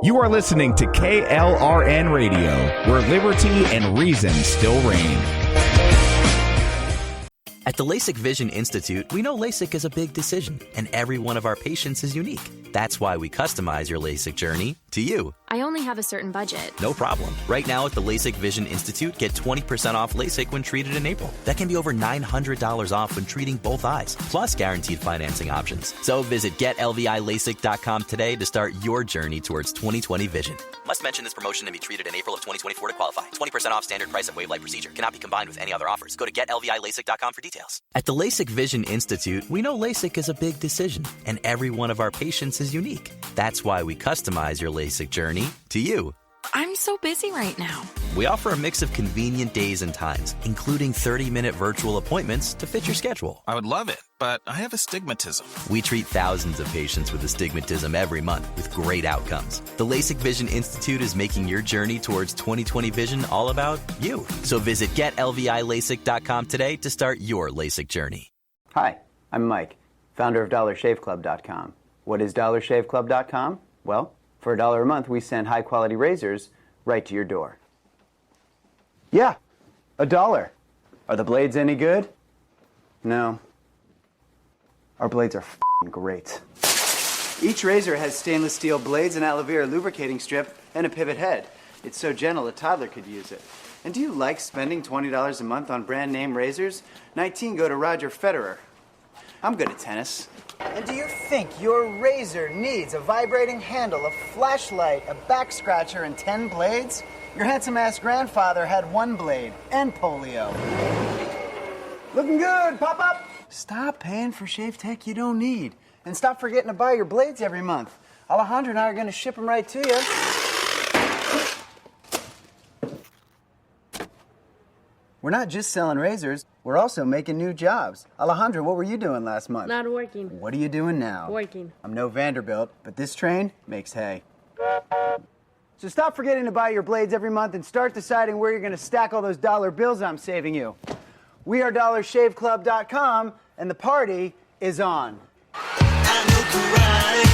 You are listening to KLRN Radio, where liberty and reason still reign. At the LASIK Vision Institute, we know LASIK is a big decision, and every one of our patients is unique. That's why we customize your LASIK journey to you. I only have a certain budget. No problem. Right now at the LASIK Vision Institute, get 20% off LASIK when treated in April. That can be over $900 off when treating both eyes, plus guaranteed financing options. So visit GetLVILASIK.com today to start your journey towards 20/20 vision. Must mention this promotion and be treated in April of 2024 to qualify. 20% off standard price of Wave Light procedure. Cannot be combined with any other offers. Go to GetLVILASIK.com for details. At the LASIK Vision Institute, we know LASIK is a big decision, and every one of our patients is unique. That's why we customize your LASIK journey to you. I'm so busy right now. We offer a mix of convenient days and times, including 30-minute virtual appointments to fit your schedule. I would love it, but I have astigmatism. We treat thousands of patients with astigmatism every month with great outcomes. The LASIK Vision Institute is making your journey towards 20/20 vision all about you. So visit GetLVILASIK.com today to start your LASIK journey. Hi, I'm Mike, founder of DollarShaveClub.com. What is DollarShaveClub.com? Well, for $1 a month, we send high-quality razors right to your door. Yeah, $1. Are the blades any good? No. Our blades are f***ing great. Each razor has stainless steel blades, an aloe vera lubricating strip, and a pivot head. It's so gentle a toddler could use it. And do you like spending $20 a month on brand name razors? 19 go to Roger Federer. I'm good at tennis. And do you think your razor needs a vibrating handle, a flashlight, a back scratcher, and 10 blades? Your handsome-ass grandfather had 1 blade and polio. Looking good, pop-up! Stop paying for shave tech you don't need. And stop forgetting to buy your blades every month. Alejandro and I are going to ship them right to you. We're not just selling razors, we're also making new jobs. Alejandro, what were you doing last month? Not working. What are you doing now? Working. I'm no Vanderbilt, but this train makes hay. So stop forgetting to buy your blades every month and start deciding where you're going to stack all those dollar bills I'm saving you. We are DollarShaveClub.com, and the party is on. I know karate,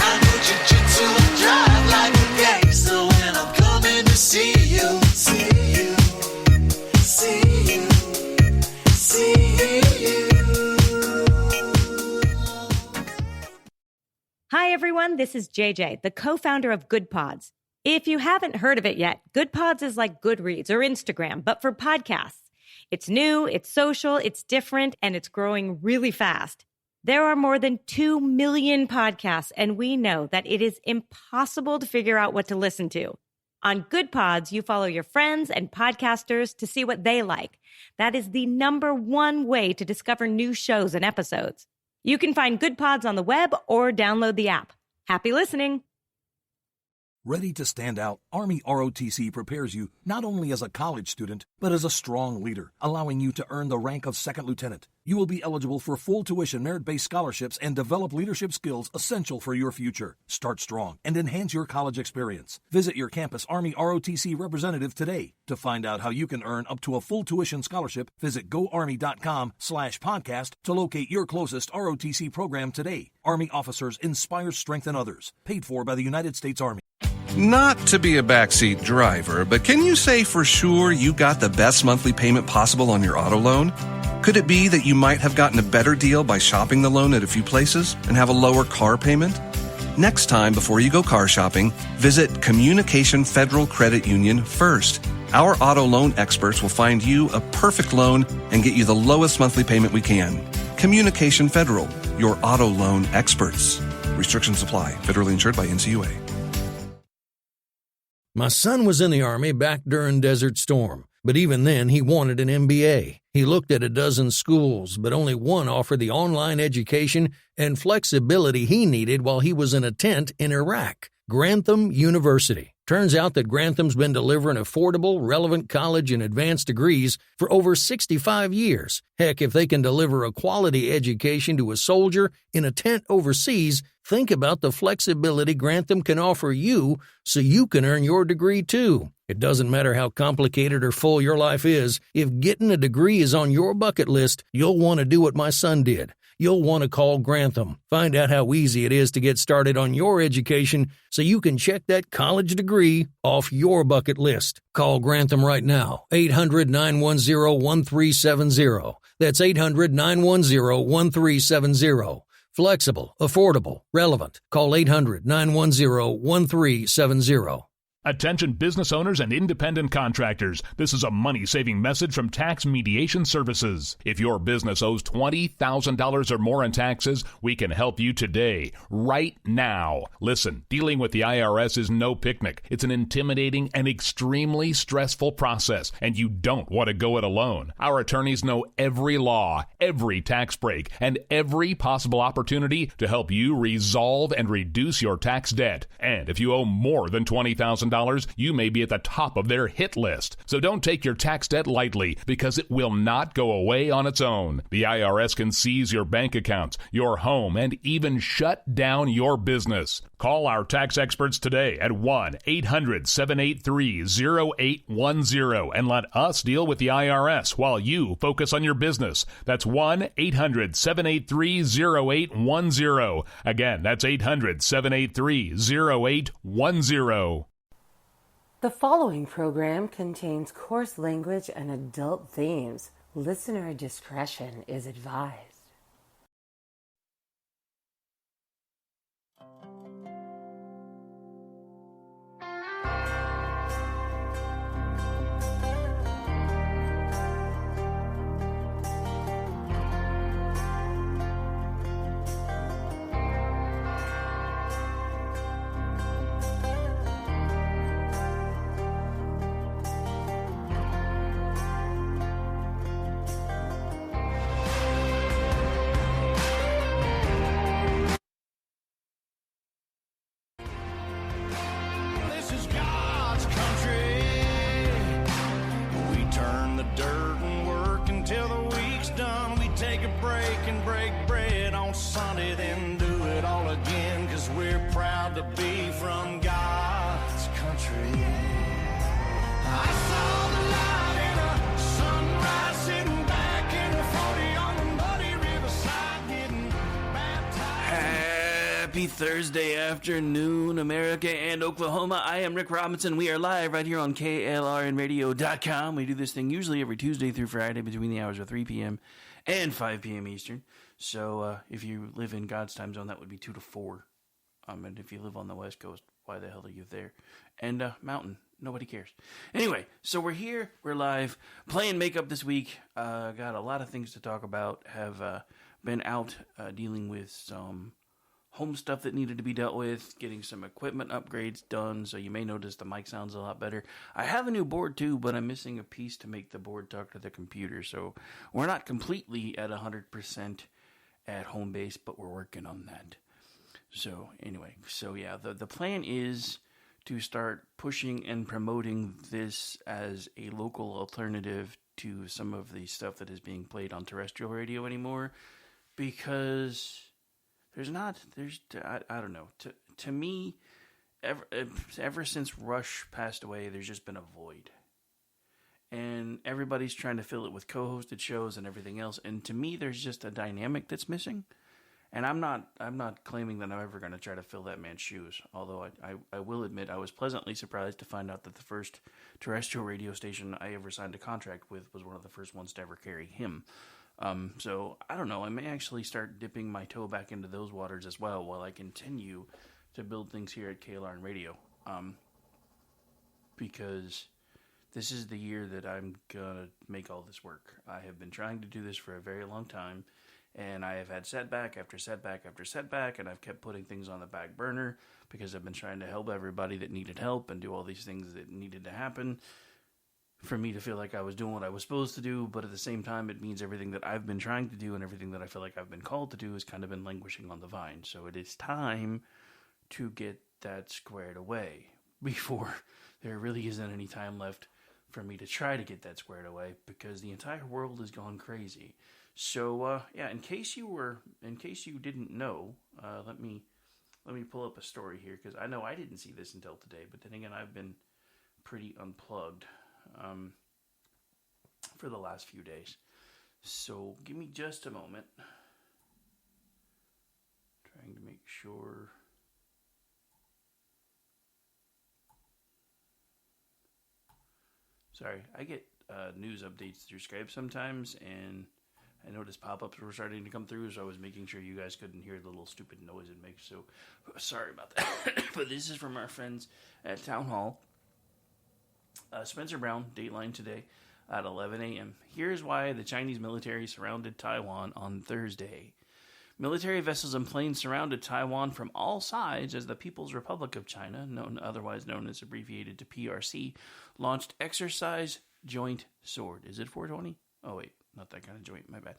I know jiu-jitsu, and drive like a gangster when I'm coming to see you, see you. See you, see you. Hi, everyone. This is JJ, the co-founder of Good Pods. If you haven't heard of it yet, Good Pods is like Goodreads or Instagram, but for podcasts. It's new, it's social, it's different, and it's growing really fast. There are more than 2 million podcasts, and we know that it is impossible to figure out what to listen to. On Good Pods, you follow your friends and podcasters to see what they like. That is the #1 way to discover new shows and episodes. You can find Good Pods on the web or download the app. Happy listening. Ready to stand out, Army ROTC prepares you not only as a college student, but as a strong leader, allowing you to earn the rank of second lieutenant. You will be eligible for full tuition merit-based scholarships and develop leadership skills essential for your future. Start strong and enhance your college experience. Visit your campus Army ROTC representative today. To find out how you can earn up to a full tuition scholarship, visit goarmy.com/podcast to locate your closest ROTC program today. Army officers inspire, strengthen others. Paid for by the United States Army. Not to be a backseat driver, but can you say for sure you got the best monthly payment possible on your auto loan? Could it be that you might have gotten a better deal by shopping the loan at a few places and have a lower car payment? Next time, before you go car shopping, visit Communication Federal Credit Union first. Our auto loan experts will find you a perfect loan and get you the lowest monthly payment we can. Communication Federal, your auto loan experts. Restrictions apply. Federally insured by NCUA. My son was in the Army back during Desert Storm, but even then he wanted an MBA. He looked at a dozen schools, but only one offered the online education and flexibility he needed while he was in a tent in Iraq, Grantham University. Turns out that Grantham's been delivering affordable, relevant college and advanced degrees for over 65 years. Heck, if they can deliver a quality education to a soldier in a tent overseas, think about the flexibility Grantham can offer you so you can earn your degree too. It doesn't matter how complicated or full your life is, if getting a degree is on your bucket list, you'll want to do what my son did. you'll want to call Grantham. Find out how easy it is to get started on your education so you can check that college degree off your bucket list. Call Grantham right now, 800-910-1370. That's 800-910-1370. Flexible, affordable, relevant. Call 800-910-1370. Attention business owners and independent contractors. This is a money-saving message from Tax Mediation Services. If your business owes $20,000 or more in taxes, we can help you today, right now. Listen, dealing with the IRS is no picnic. It's an intimidating and extremely stressful process, and you don't want to go it alone. Our attorneys know every law, every tax break, and every possible opportunity to help you resolve and reduce your tax debt. And if you owe more than $20,000, you may be at the top of their hit list. So don't take your tax debt lightly, because it will not go away on its own. The IRS can seize your bank accounts, your home, and even shut down your business. Call our tax experts today at 1-800-783-0810 and let us deal with the IRS while you focus on your business. That's 1-800-783-0810. Again, that's 800-783-0810. The following program contains coarse language and adult themes. Listener discretion is advised. This is God's country. We turn the dirt and work until the week's done. We take a break and break bread on Sunday, then do it all again, 'cause we're proud to be from God's country. I saw the light in a sunrise, sitting back in a 40 on the muddy riverside, getting baptized. Happy Thursday afternoon, America and Oklahoma. I am Rick Robinson. We are live right here on KLRNradio.com. We do this thing usually every Tuesday through Friday between the hours of 3 p.m. and 5 p.m. Eastern. So if you live in God's time zone, that would be 2 to 4. And if you live on the West Coast, why the hell are you there? And Mountain, nobody cares. Anyway, so we're here, we're live, playing makeup this week. Got a lot of things to talk about. Have been out dealing with some home stuff that needed to be dealt with, getting some equipment upgrades done, so you may notice the mic sounds a lot better. I have a new board too, but I'm missing a piece to make the board talk to the computer, so we're not completely at 100% at home base, but we're working on that. So anyway, the plan is to start pushing and promoting this as a local alternative to some of the stuff that is being played on terrestrial radio anymore, because I don't know. To me, ever since Rush passed away, there's just been a void. And everybody's trying to fill it with co-hosted shows and everything else. And to me, there's just a dynamic that's missing. And I'm not claiming that I'm ever going to try to fill that man's shoes. Although I will admit I was pleasantly surprised to find out that the first terrestrial radio station I ever signed a contract with was one of the first ones to ever carry him. So I don't know, I may actually start dipping my toe back into those waters as well while I continue to build things here at KLRN Radio. Because this is the year that I'm gonna make all this work. I have been trying to do this for a very long time, and I have had setback after setback after setback, and I've kept putting things on the back burner because I've been trying to help everybody that needed help and do all these things that needed to happen for me to feel like I was doing what I was supposed to do, but at the same time, it means everything that I've been trying to do and everything that I feel like I've been called to do has kind of been languishing on the vine. So it is time to get that squared away before there really isn't any time left for me to try to get that squared away, because the entire world has gone crazy. So in case you didn't know, let me pull up a story here, because I know I didn't see this until today, but then again, I've been pretty unplugged for the last few days. So give me just a moment. sure. Sorry, I get news updates through Skype sometimes, and I noticed pop-ups were starting to come through, so I was making sure you guys couldn't hear the little stupid noise it makes, so sorry about that. But this is from our friends at Town Hall. Spencer Brown, Dateline today at 11 a.m. Here's why the Chinese military surrounded Taiwan on Thursday. Military vessels and planes surrounded Taiwan from all sides as the People's Republic of China, otherwise known as abbreviated to PRC, launched Exercise Joint Sword. Is it 420? Oh, wait, not that kind of joint, my bad.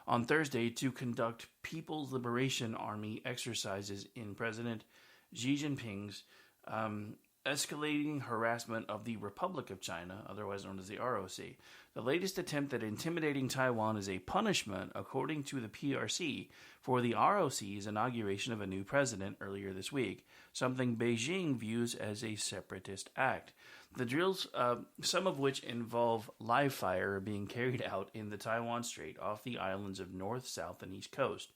On Thursday to conduct People's Liberation Army exercises in President Xi Jinping's escalating harassment of the Republic of China, otherwise known as the ROC. The latest attempt at intimidating Taiwan is a punishment, according to the PRC, for the ROC's inauguration of a new president earlier this week, something Beijing views as a separatist act. The drills, some of which involve live fire, are being carried out in the Taiwan Strait off the islands of North, South, and East Coast.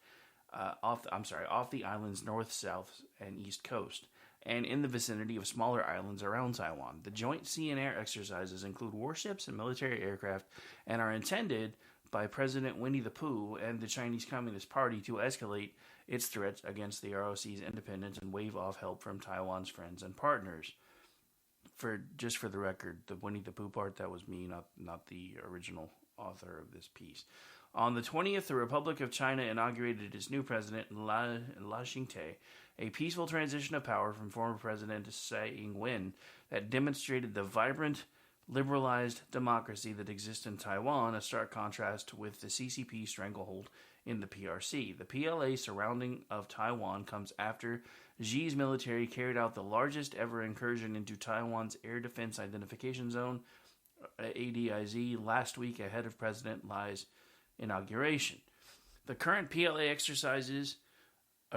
Off the islands North, South, and East Coast, and in the vicinity of smaller islands around Taiwan. The joint sea and air exercises include warships and military aircraft and are intended by President Winnie the Pooh and the Chinese Communist Party to escalate its threats against the ROC's independence and wave off help from Taiwan's friends and partners. Just for the record, the Winnie the Pooh part, that was me, not the original author of this piece. On the 20th, the Republic of China inaugurated its new president, La Ching-te, a peaceful transition of power from former President Tsai Ing-wen that demonstrated the vibrant, liberalized democracy that exists in Taiwan, a stark contrast with the CCP stranglehold in the PRC. The PLA surrounding of Taiwan comes after Xi's military carried out the largest ever incursion into Taiwan's Air Defense Identification Zone, ADIZ, last week ahead of President Lai's inauguration. The current PLA exercises,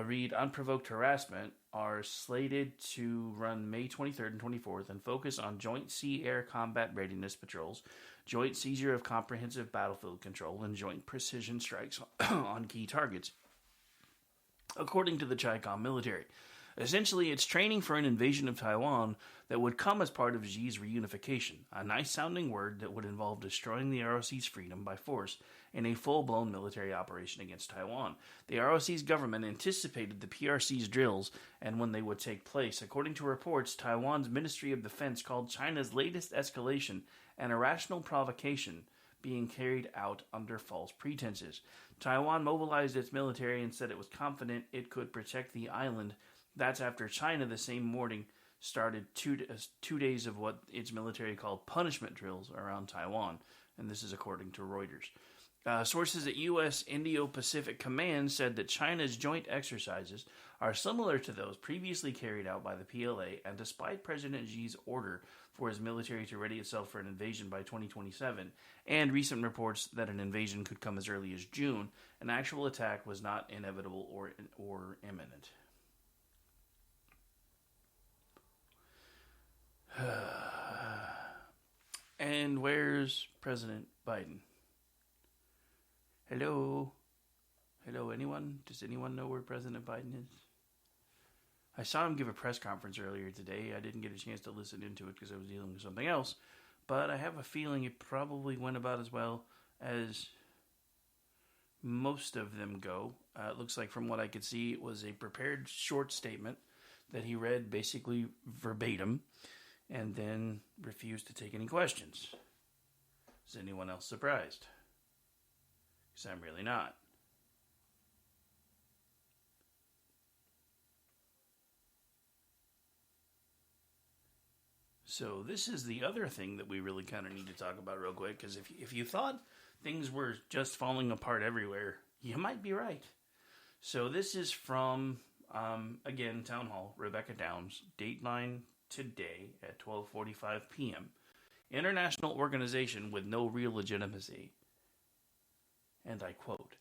read unprovoked harassment, are slated to run May 23rd and 24th and focus on joint sea-air combat readiness patrols, joint seizure of comprehensive battlefield control, and joint precision strikes on key targets, according to the Chi-Com military. Essentially, it's training for an invasion of Taiwan that would come as part of Xi's reunification, a nice-sounding word that would involve destroying the ROC's freedom by force in a full-blown military operation against Taiwan. The ROC's government anticipated the PRC's drills and when they would take place. According to reports, Taiwan's Ministry of Defense called China's latest escalation an irrational provocation being carried out under false pretenses. Taiwan mobilized its military and said it was confident it could protect the island. That's after China the same morning started two days of what its military called punishment drills around Taiwan, and this is according to Reuters. Sources at U.S. Indo-Pacific Command said that China's joint exercises are similar to those previously carried out by the PLA, and despite President Xi's order for his military to ready itself for an invasion by 2027, and recent reports that an invasion could come as early as June, an actual attack was not inevitable or imminent. And where's President Biden? Hello? Hello, anyone? Does anyone know where President Biden is? I saw him give a press conference earlier today. I didn't get a chance to listen into it because I was dealing with something else. But I have a feeling it probably went about as well as most of them go. It looks like from what I could see, it was a prepared short statement that he read basically verbatim and then refused to take any questions. Is anyone else surprised? Because I'm really not. So this is the other thing that we really kind of need to talk about real quick, because if you thought things were just falling apart everywhere, you might be right. So this is from, again, Town Hall, Rebecca Downs, Dateline today at 12:45 p.m. International organization with no real legitimacy. And I quote,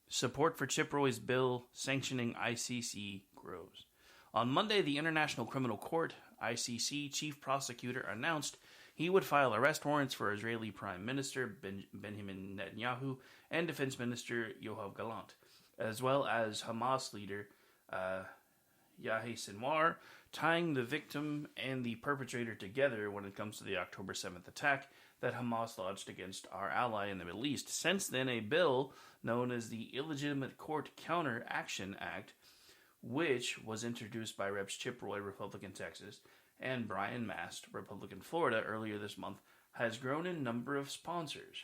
support for Chip Roy's bill sanctioning ICC grows. On Monday, the International Criminal Court, ICC, chief prosecutor announced he would file arrest warrants for Israeli Prime Minister Benjamin Netanyahu and Defense Minister Yoav Gallant, as well as Hamas leader Yahya Sinwar, tying the victim and the perpetrator together when it comes to the October 7th attack that Hamas lodged against our ally in the Middle East. Since then, a bill known as the Illegitimate Court Counter Action Act, which was introduced by Reps Chip Roy, Republican Texas, and Brian Mast, Republican Florida, earlier this month, has grown in number of sponsors.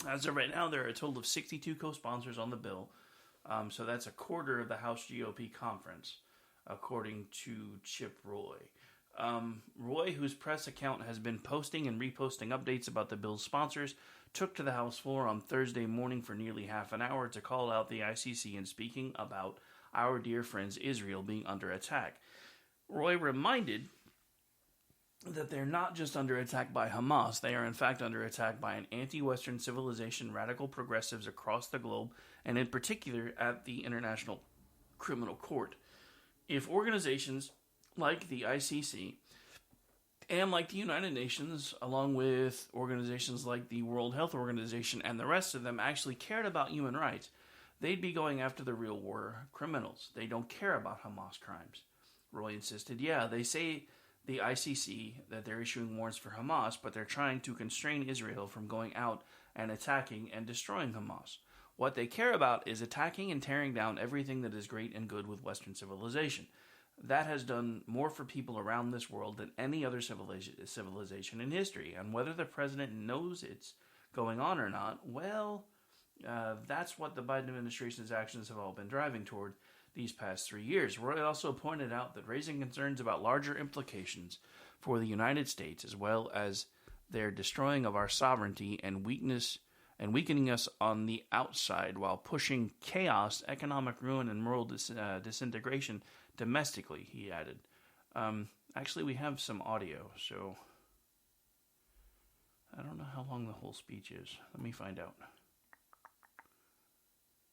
As of right now, there are a total of 62 co-sponsors on the bill, so that's a quarter of the House GOP conference, according to Chip Roy. Roy, whose press account has been posting and reposting updates about the bill's sponsors, took to the House floor on Thursday morning for nearly half an hour to call out the ICC in speaking about our dear friends Israel being under attack. Roy reminded that they're not just under attack by Hamas, they are in fact under attack by an anti-Western civilization, radical progressives across the globe, and in particular at the International Criminal Court. If organizations like the ICC and like the United Nations, along with organizations like the World Health Organization and the rest of them, actually cared about human rights, they'd be going after the real war criminals. They don't care about Hamas crimes. Roy insisted, yeah, they say the ICC that they're issuing warrants for Hamas, but they're trying to constrain Israel from going out and attacking and destroying Hamas. What they care about is attacking and tearing down everything that is great and good with Western civilization. That has done more for people around this world than any other civilization in history. And whether the president knows it's going on or not, well, that's what the Biden administration's actions have all been driving toward these past 3 years. Roy also pointed out that raising concerns about larger implications for the United States, as well as their destroying of our sovereignty and weakening us on the outside while pushing chaos, economic ruin, and moral disintegration domestically, he added. Actually, we have some audio, so I don't know how long the whole speech is. Let me find out.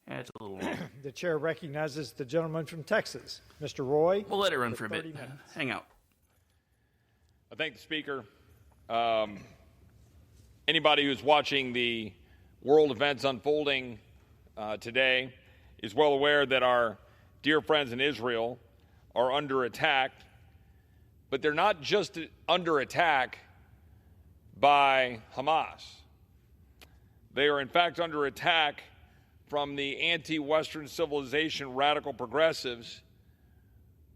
Yeah, it's a little long. The chair recognizes the gentleman from Texas, Mr. Roy. We'll let it run for a bit. Minutes. Hang out. I thank the Speaker. Anybody who's watching the world events unfolding today is well aware that our dear friends in Israel are under attack, but they're not just under attack by Hamas. They are in fact under attack from the anti-Western civilization radical progressives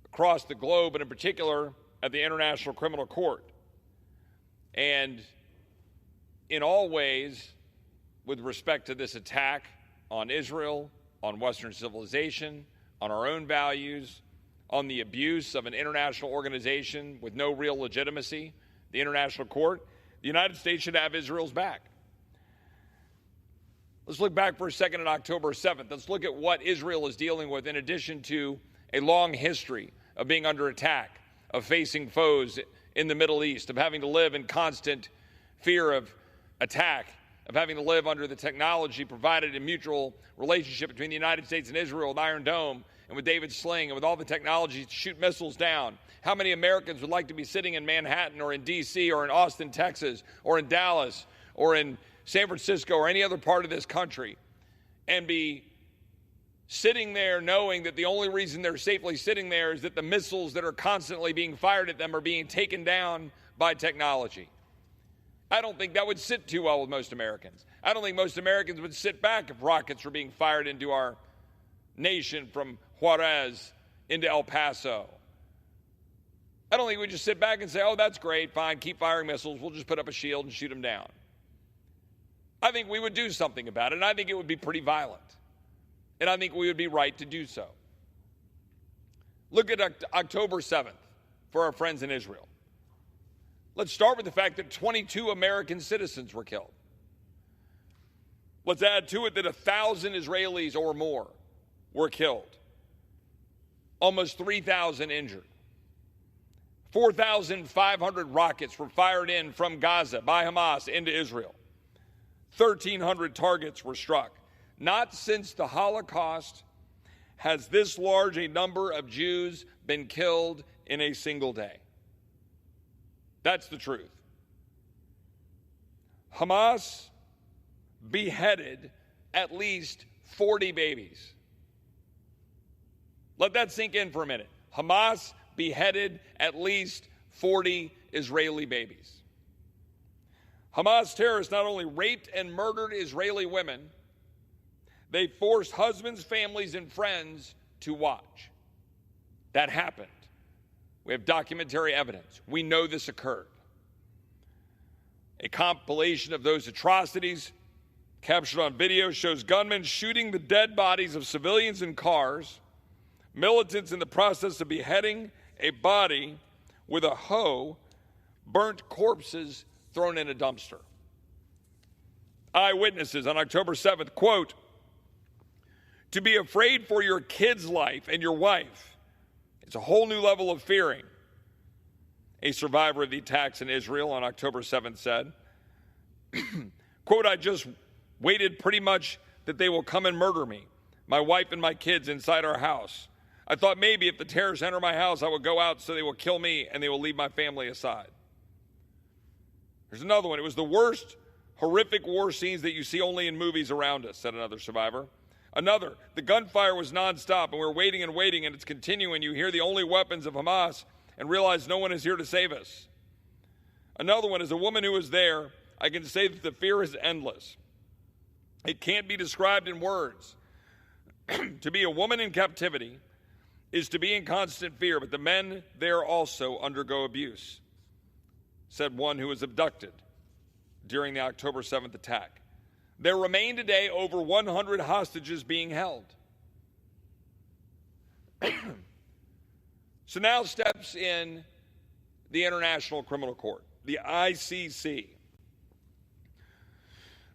across the globe, and in particular at the International Criminal Court. And in all ways, with respect to this attack on Israel, on Western civilization, on our own values, on the abuse of an international organization with no real legitimacy, the International Court, the United States should have Israel's back. Let's look back for a second at October 7th. Let's look at what Israel is dealing with in addition to a long history of being under attack, of facing foes in the Middle East, of having to live in constant fear of attack, of having to live under the technology provided in mutual relationship between the United States and Israel with Iron Dome and with David Sling and with all the technology to shoot missiles down. How many Americans would like to be sitting in Manhattan or in D.C. or in Austin, Texas, or in Dallas or in San Francisco or any other part of this country and be sitting there knowing that the only reason they're safely sitting there is that the missiles that are constantly being fired at them are being taken down by technology? I don't think that would sit too well with most Americans. I don't think most Americans would sit back if rockets were being fired into our nation from Juarez into El Paso. I don't think we'd just sit back and say, oh, that's great, fine, keep firing missiles, we'll just put up a shield and shoot them down. I think we would do something about it, and I think it would be pretty violent. And I think we would be right to do so. Look at October 7th for our friends in Israel. Let's start with the fact that 22 American citizens were killed. Let's add to it that 1,000 Israelis or more were killed. Almost 3,000 injured. 4,500 rockets were fired in from Gaza by Hamas into Israel. 1,300 targets were struck. Not since the Holocaust has this large a number of Jews been killed in a single day. That's the truth. Hamas beheaded at least 40 babies. Let that sink in for a minute. Hamas beheaded at least 40 Israeli babies. Hamas terrorists not only raped and murdered Israeli women, they forced husbands, families, and friends to watch. That happened. We have documentary evidence. We know this occurred. A compilation of those atrocities captured on video shows gunmen shooting the dead bodies of civilians in cars, militants in the process of beheading a body with a hoe, burnt corpses thrown in a dumpster. Eyewitnesses on October 7th, quote, "To be afraid for your kid's life and your wife, it's a whole new level of fearing," a survivor of the attacks in Israel on October 7th said. Quote, "I just waited pretty much that they will come and murder me, my wife and my kids inside our house. I thought maybe if the terrorists enter my house, I would go out so they will kill me and they will leave my family aside." There's another one. "It was the worst, horrific war scenes that you see only in movies around us," said another survivor. Another, "The gunfire was nonstop and we're waiting and waiting and it's continuing. You hear the only weapons of Hamas and realize no one is here to save us." Another one, "As a woman who was there, I can say that the fear is endless. It can't be described in words. To be a woman in captivity is to be in constant fear, but the men there also undergo abuse," said one who was abducted during the October 7th attack. There remain today over 100 hostages being held. So now steps in the International Criminal Court, the ICC.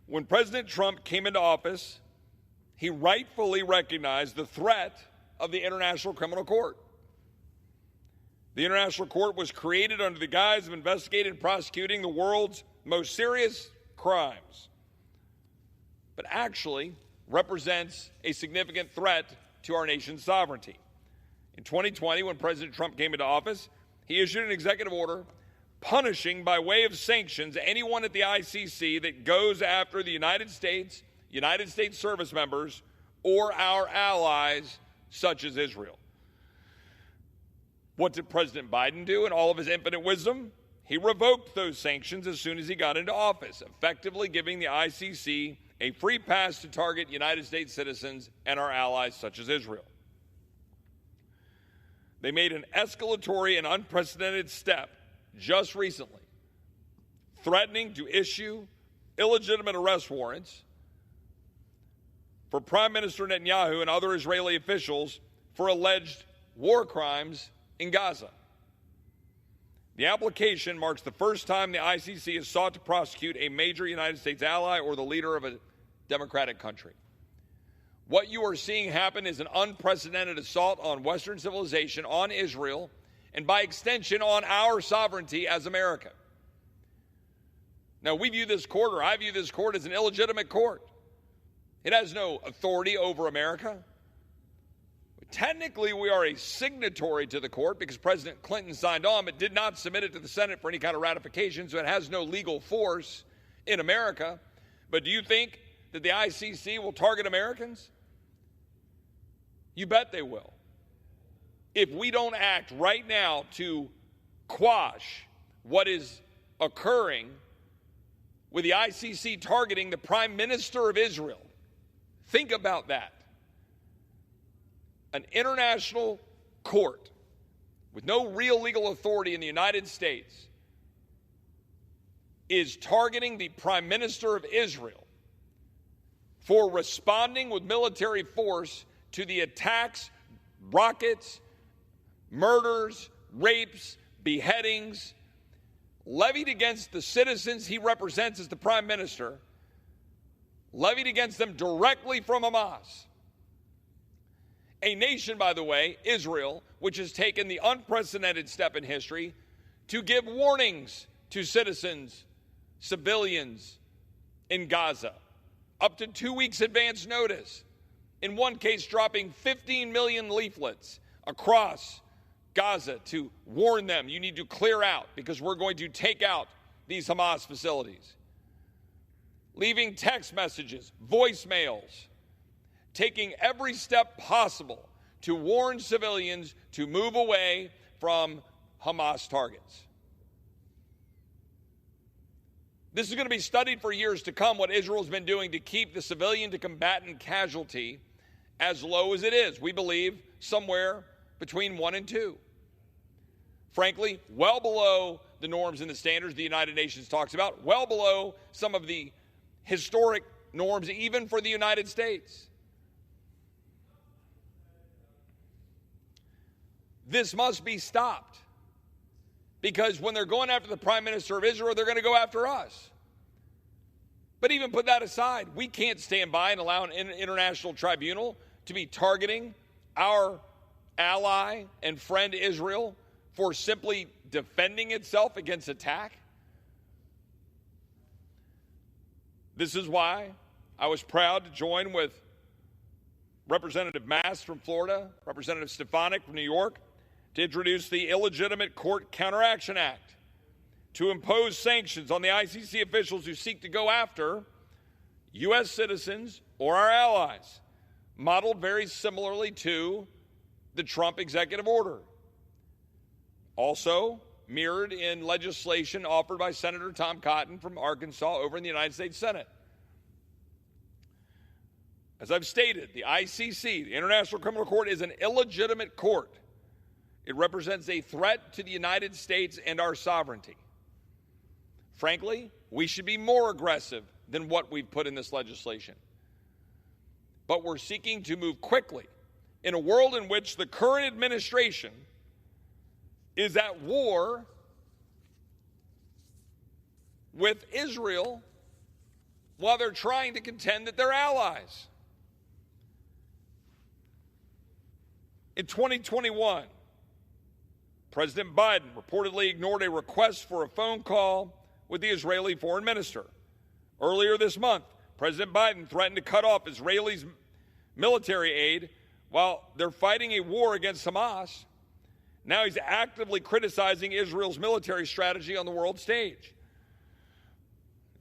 When President Trump came into office, he rightfully recognized the threat of the International Criminal Court. The International Court was created under the guise of investigating and prosecuting the world's most serious crimes, but actually represents a significant threat to our nation's sovereignty. In 2020, when President Trump came into office, he issued an executive order punishing by way of sanctions anyone at the ICC that goes after the United States service members, or our allies, such as Israel. What did President Biden do in all of his infinite wisdom? He revoked those sanctions as soon as he got into office, effectively giving the ICC a free pass to target United States citizens and our allies, such as Israel. They made an escalatory and unprecedented step just recently, threatening to issue illegitimate arrest warrants for Prime Minister Netanyahu and other Israeli officials for alleged war crimes in Gaza. The application marks the first time the ICC has sought to prosecute a major United States ally or the leader of a democratic country. What you are seeing happen is an unprecedented assault on Western civilization, on Israel, and by extension on our sovereignty as America. Now, I view this court as an illegitimate court. It has no authority over America. Technically, we are a signatory to the court because President Clinton signed on, but did not submit it to the Senate for any kind of ratification, so it has no legal force in America. But do you think that the ICC will target Americans? You bet they will. If we don't act right now to quash what is occurring with the ICC targeting the Prime Minister of Israel, think about that. An international court with no real legal authority in the United States is targeting the Prime Minister of Israel for responding with military force to the attacks, rockets, murders, rapes, beheadings levied against the citizens he represents as the Prime Minister, levied against them directly from Hamas. A nation, by the way, Israel, which has taken the unprecedented step in history to give warnings to citizens, civilians in Gaza, up to 2 weeks advance notice. In one case, dropping 15 million leaflets across Gaza to warn them, you need to clear out because we're going to take out these Hamas facilities. Leaving text messages, voicemails, taking every step possible to warn civilians to move away from Hamas targets. This is going to be studied for years to come, what Israel's been doing to keep the civilian to combatant casualty as low as it is. We believe somewhere between 1 and 2. Frankly, well below the norms and the standards the United Nations talks about, well below some of the historic norms even for the United States. This must be stopped, because when they're going after the Prime Minister of Israel, they're going to go after us. But even put that aside, we can't stand by and allow an international tribunal to be targeting our ally and friend Israel for simply defending itself against attack. This is why I was proud to join with Representative Mast from Florida, Representative Stefanik from New York, to introduce the Illegitimate Court Counteraction Act to impose sanctions on the ICC officials who seek to go after U.S. citizens or our allies, modeled very similarly to the Trump executive order. Also mirrored in legislation offered by Senator Tom Cotton from Arkansas over in the United States Senate. As I've stated, the ICC, the International Criminal Court, is an illegitimate court. It represents a threat to the United States and our sovereignty. Frankly, we should be more aggressive than what we've put in this legislation. But we're seeking to move quickly in a world in which the current administration is at war with Israel while they're trying to contend that they're allies. In 2021, President Biden reportedly ignored a request for a phone call with the Israeli foreign minister. Earlier this month, President Biden threatened to cut off Israelis' military aid while they're fighting a war against Hamas. Now he's actively criticizing Israel's military strategy on the world stage.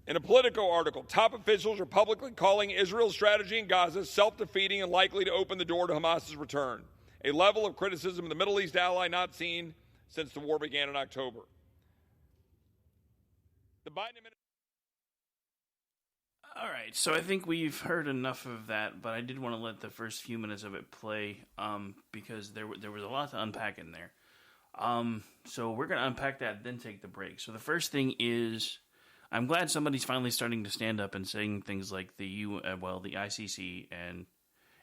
In a Politico article, top officials are publicly calling Israel's strategy in Gaza self-defeating and likely to open the door to Hamas's return, a level of criticism of the Middle East ally not seen since the war began in October. The Biden administration. All right, so I think we've heard enough of that, but I did want to let the first few minutes of it play because there was a lot to unpack in there. So we're going to unpack that, then take the break. So the first thing is, I'm glad somebody's finally starting to stand up and saying things like the ICC, and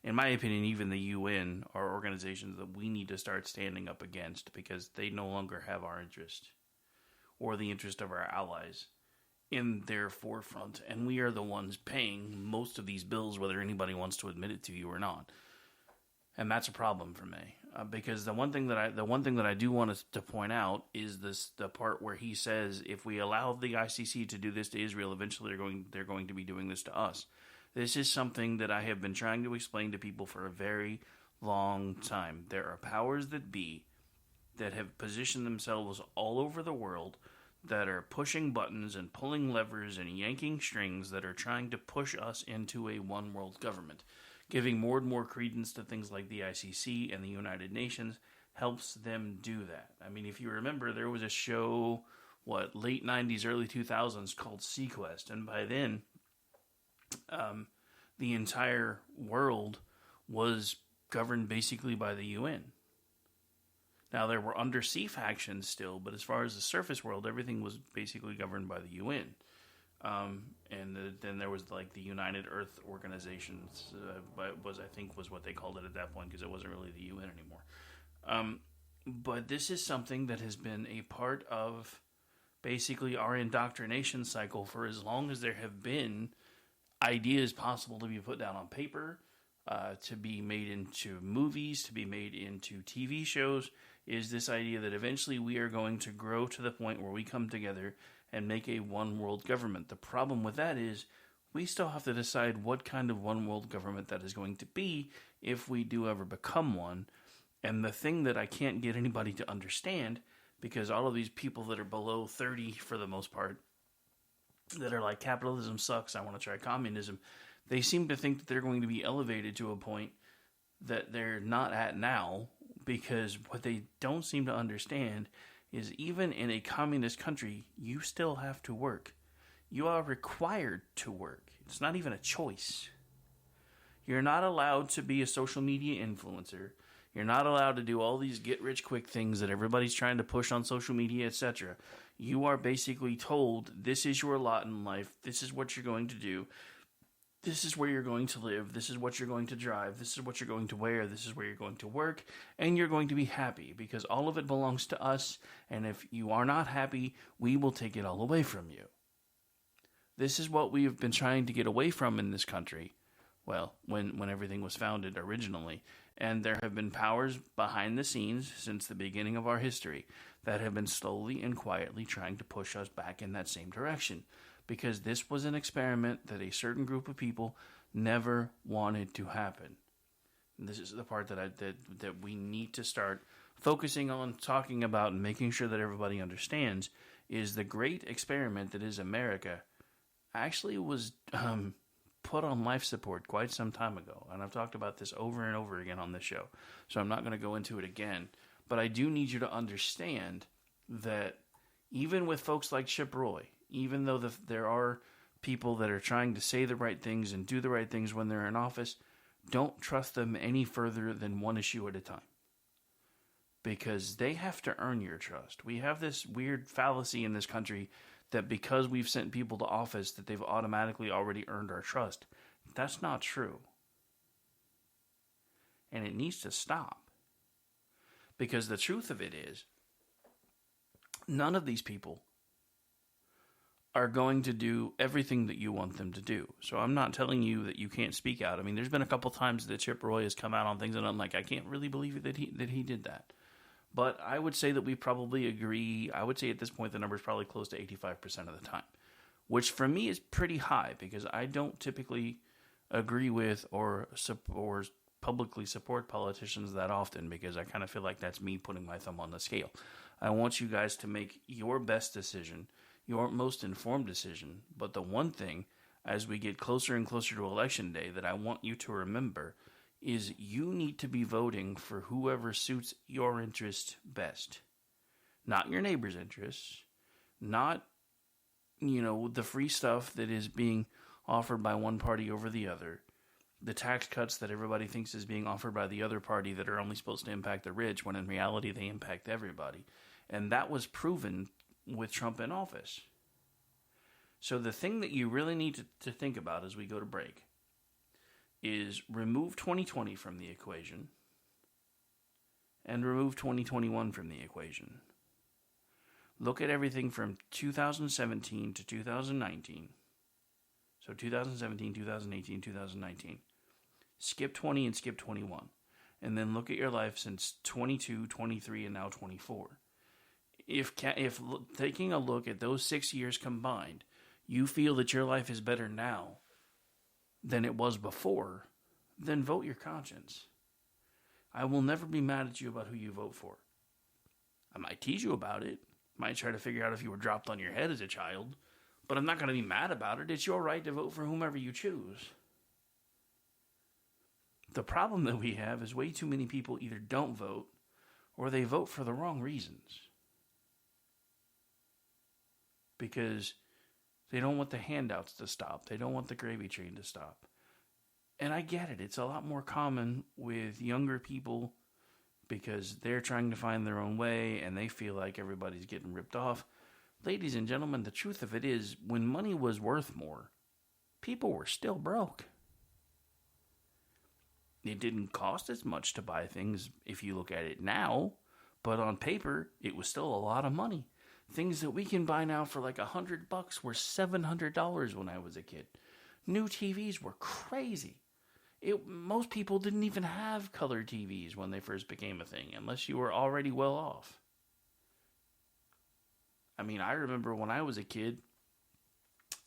in my opinion, even the UN are organizations that we need to start standing up against because they no longer have our interest or the interest of our allies in their forefront, and we are the ones paying most of these bills, whether anybody wants to admit it to you or not. And that's a problem for me, because the one thing that I do want to point out is the part where he says if we allow the ICC to do this to Israel, eventually they're going to be doing this to us. This is something that I have been trying to explain to people for a very long time. There are powers that be that have positioned themselves all over the world that are pushing buttons and pulling levers and yanking strings that are trying to push us into a one world government. Giving more and more credence to things like the ICC and the United Nations helps them do that. I mean, if you remember, there was a show, late 90s, early 2000s called Sequest, and by then, the entire world was governed basically by the UN. Now, there were undersea factions still, but as far as the surface world, everything was basically governed by the UN. Then there was the United Earth Organizations, was what they called it at that point, because it wasn't really the UN anymore. But this is something that has been a part of basically our indoctrination cycle for as long as there have been ideas possible to be put down on paper, to be made into movies, to be made into TV shows, is this idea that eventually we are going to grow to the point where we come together and make a one-world government. The problem with that is we still have to decide what kind of one-world government that is going to be if we do ever become one. And the thing that I can't get anybody to understand, because all of these people that are below 30 for the most part, that are like, capitalism sucks, I want to try communism, they seem to think that they're going to be elevated to a point that they're not at now, because what they don't seem to understand is even in a communist country, you still have to work. You are required to work. It's not even a choice. You're not allowed to be a social media influencer. You're not allowed to do all these get-rich-quick things that everybody's trying to push on social media, etc. You are basically told, this is your lot in life, this is what you're going to do, this is where you're going to live, this is what you're going to drive, this is what you're going to wear, this is where you're going to work, and you're going to be happy, because all of it belongs to us, and if you are not happy, we will take it all away from you. This is what we have been trying to get away from in this country. Well, when everything was founded originally. And there have been powers behind the scenes since the beginning of our history that have been slowly and quietly trying to push us back in that same direction. Because this was an experiment that a certain group of people never wanted to happen. And this is the part that we need to start focusing on, talking about, and making sure that everybody understands, is the great experiment that is America actually was put on life support quite some time ago. And I've talked about this over and over again on this show, so I'm not going to go into it again. But I do need you to understand that even with folks like Chip Roy, even though there are people that are trying to say the right things and do the right things when they're in office, don't trust them any further than one issue at a time. Because they have to earn your trust. We have this weird fallacy in this country that because we've sent people to office that they've automatically already earned our trust. That's not true. And it needs to stop. Because the truth of it is, none of these people are going to do everything that you want them to do. So I'm not telling you that you can't speak out. I mean, there's been a couple times that Chip Roy has come out on things and I'm like, I can't really believe that he did that. But I would say that we probably agree. I would say at this point the number is probably close to 85% of the time, which for me is pretty high because I don't typically agree with or publicly support politicians that often because I kind of feel like that's me putting my thumb on the scale. I want you guys to make your best decision, your most informed decision. But the one thing, as we get closer and closer to Election Day, that I want you to remember is you need to be voting for whoever suits your interest best. Not your neighbor's interests, not, the free stuff that is being offered by one party over the other, the tax cuts that everybody thinks is being offered by the other party that are only supposed to impact the rich, when in reality they impact everybody. And that was proven with Trump in office. So the thing that you really need to think about as we go to break is remove 2020 from the equation and remove 2021 from the equation. Look at everything from 2017 to 2019. So 2017, 2018, 2019. Skip 20 and skip 21. And then look at your life since 22, 23, and now 24. If taking a look at those 6 years combined, you feel that your life is better now than it was before, then vote your conscience. I will never be mad at you about who you vote for. I might tease you about it, might try to figure out if you were dropped on your head as a child, but I'm not going to be mad about it. It's your right to vote for whomever you choose. The problem that we have is way too many people either don't vote or they vote for the wrong reasons. Because they don't want the handouts to stop. They don't want the gravy train to stop. And I get it. It's a lot more common with younger people because they're trying to find their own way and they feel like everybody's getting ripped off. Ladies and gentlemen, the truth of it is, when money was worth more, people were still broke. It didn't cost as much to buy things if you look at it now, but on paper, it was still a lot of money. Things that we can buy now for like $100 were $700 when I was a kid. New TVs were crazy. Most people didn't even have color TVs when they first became a thing, unless you were already well off. I mean, I remember when I was a kid,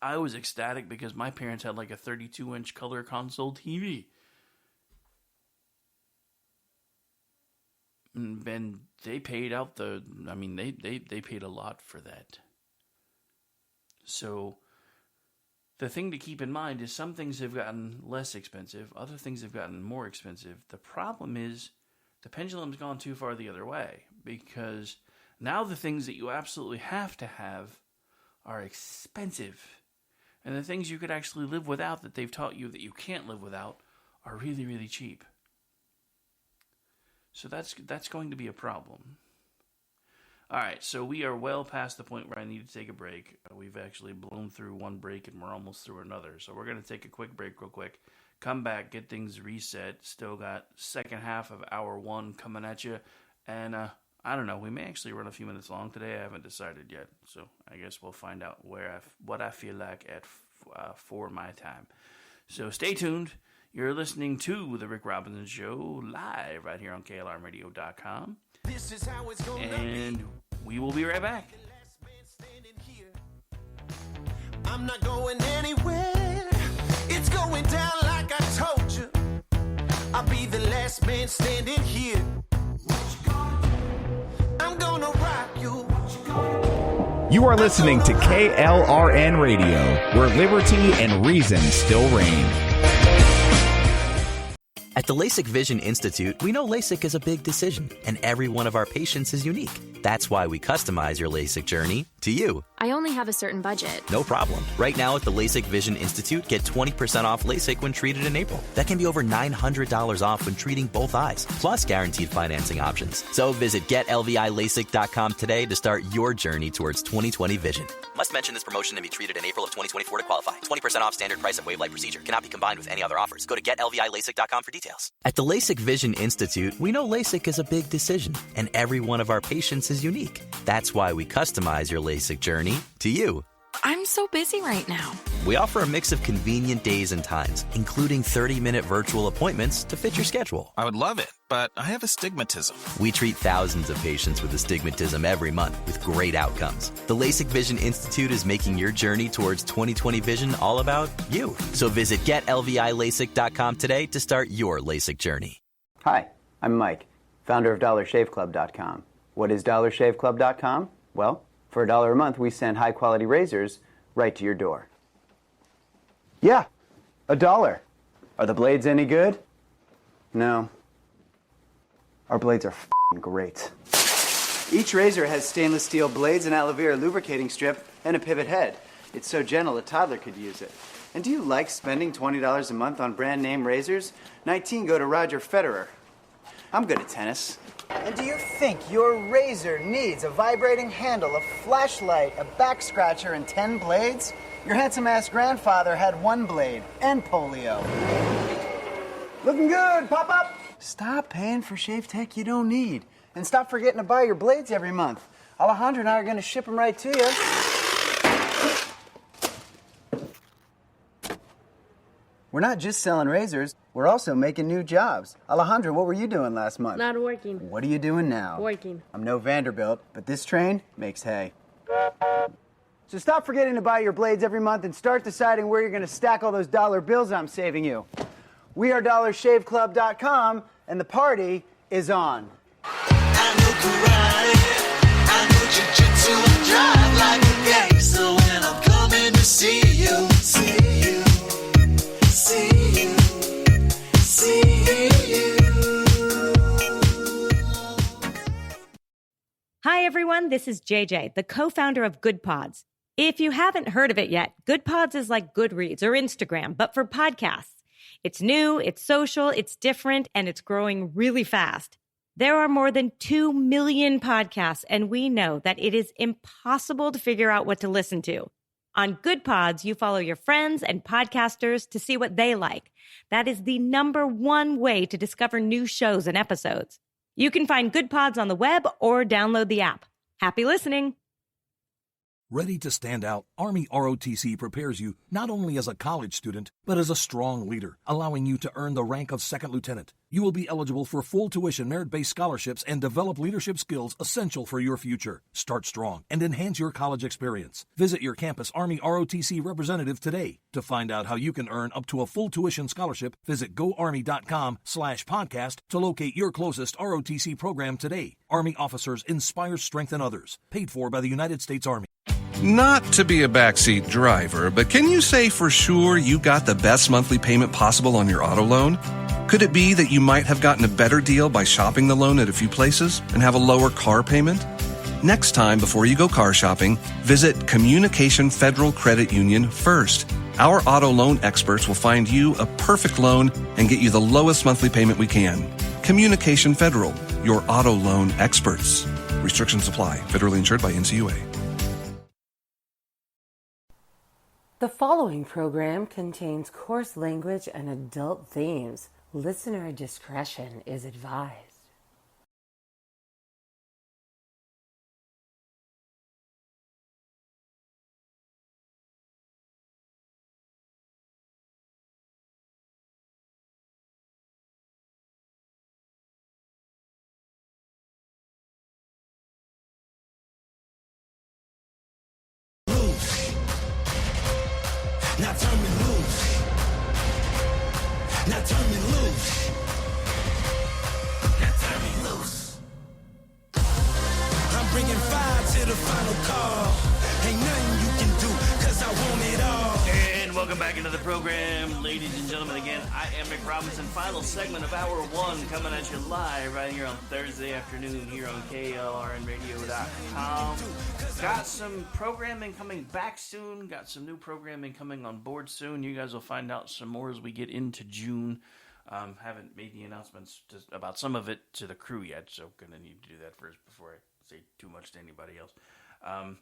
I was ecstatic because my parents had like a 32-inch color console TV. And they paid out they paid a lot for that. So the thing to keep in mind is some things have gotten less expensive, other things have gotten more expensive. The problem is the pendulum's gone too far the other way, because now the things that you absolutely have to have are expensive. And the things you could actually live without that they've taught you that you can't live without are really, really cheap. So that's going to be a problem. All right, so we are well past the point where I need to take a break. We've actually blown through one break and we're almost through another. So we're going to take a quick break real quick. Come back, get things reset. Still got second half of hour one coming at you. And I don't know, we may actually run a few minutes long today. I haven't decided yet. So I guess we'll find out what I feel like for my time. So stay tuned. You're listening to The Rick Robinson Show live right here on KLRradio.com. This is how it's gonna and we will be right back. I'm not going anywhere. It's going down like I told you. I'll be the last man standing here. I'm gonna rock you. You are listening to KLRN Radio, where liberty and reason still reign. At the LASIK Vision Institute, we know LASIK is a big decision, and every one of our patients is unique. That's why we customize your LASIK journey to you. I only have a certain budget. No problem. Right now at the LASIK Vision Institute, get 20% off LASIK when treated in April. That can be over $900 off when treating both eyes, plus guaranteed financing options. So visit GetLVILASIK.com today to start your journey towards 20/20 vision. Must mention this promotion and be treated in April of 2024 to qualify. 20% off standard price of Wave Light procedure. Cannot be combined with any other offers. Go to GetLVILASIK.com for details. At the LASIK Vision Institute, we know LASIK is a big decision, and every one of our patients is unique. That's why we customize your LASIK journey to you. I'm so busy right now. We offer a mix of convenient days and times, including 30-minute virtual appointments to fit your schedule. I would love it, but I have astigmatism. We treat thousands of patients with astigmatism every month with great outcomes. The LASIK Vision Institute is making your journey towards 20/20 vision all about you. So visit GetLVILASIK.com today to start your LASIK journey. Hi, I'm Mike, founder of DollarShaveClub.com. What is DollarShaveClub.com? Well, for $1 a month, we send high-quality razors right to your door. Yeah, $1. Are the blades any good? No. Our blades are f***ing great. Each razor has stainless steel blades, an aloe vera lubricating strip, and a pivot head. It's so gentle a toddler could use it. And do you like spending $20 a month on brand name razors? 19 go to Roger Federer. I'm good at tennis. And do you think your razor needs a vibrating handle, a flashlight, a back scratcher, and 10 blades? Your handsome-ass grandfather had 1 blade and polio. Looking good, pop up! Stop paying for shave tech you don't need. And stop forgetting to buy your blades every month. Alejandro and I are going to ship them right to you. We're not just selling razors, we're also making new jobs. Alejandro, what were you doing last month? Not working. What are you doing now? Working. I'm no Vanderbilt, but this train makes hay. So stop forgetting to buy your blades every month and start deciding where you're going to stack all those dollar bills I'm saving you. We are DollarShaveClub.com, and the party is on. I know karate, I know jiu-jitsu, I drive like a gangster when I'm coming to see you, see you. See you, see you. Hi, everyone. This is JJ, the co-founder of Good Pods. If you haven't heard of it yet, Good Pods is like Goodreads or Instagram, but for podcasts. It's new, it's social, it's different, and it's growing really fast. There are more than 2 million podcasts, and we know that it is impossible to figure out what to listen to. On Good Pods, you follow your friends and podcasters to see what they like. That is the #1 way to discover new shows and episodes. You can find Good Pods on the web or download the app. Happy listening. Ready to stand out, Army ROTC prepares you not only as a college student, but as a strong leader, allowing you to earn the rank of second lieutenant. You will be eligible for full tuition merit-based scholarships and develop leadership skills essential for your future. Start strong and enhance your college experience. Visit your campus Army ROTC representative today. To find out how you can earn up to a full tuition scholarship, visit goarmy.com/podcast to locate your closest ROTC program today. Army officers inspire, strengthen others. Paid for by the United States Army. Not to be a backseat driver, but can you say for sure you got the best monthly payment possible on your auto loan? Could it be that you might have gotten a better deal by shopping the loan at a few places and have a lower car payment? Next time, before you go car shopping, visit Communication Federal Credit Union first. Our auto loan experts will find you a perfect loan and get you the lowest monthly payment we can. Communication Federal, your auto loan experts. Restrictions apply. Federally insured by NCUA. The following program contains coarse language and adult themes. Listener discretion is advised. Now turn me loose. Now turn me loose. Now turn me loose. I'm bringing fire to the final call. Ain't nothing you can do, cause I want it all. And welcome back into the program, ladies and gentlemen. Again, I am Rick Robinson. Final segment of Hour 1 coming at you live right here on Thursday afternoon here on KLRNradio.com. Got some programming coming back soon. Got some new programming coming on board soon. You guys will find out some more as we get into June. Haven't made the announcements about some of it to the crew yet, so going to need to do that first before I say too much to anybody else. And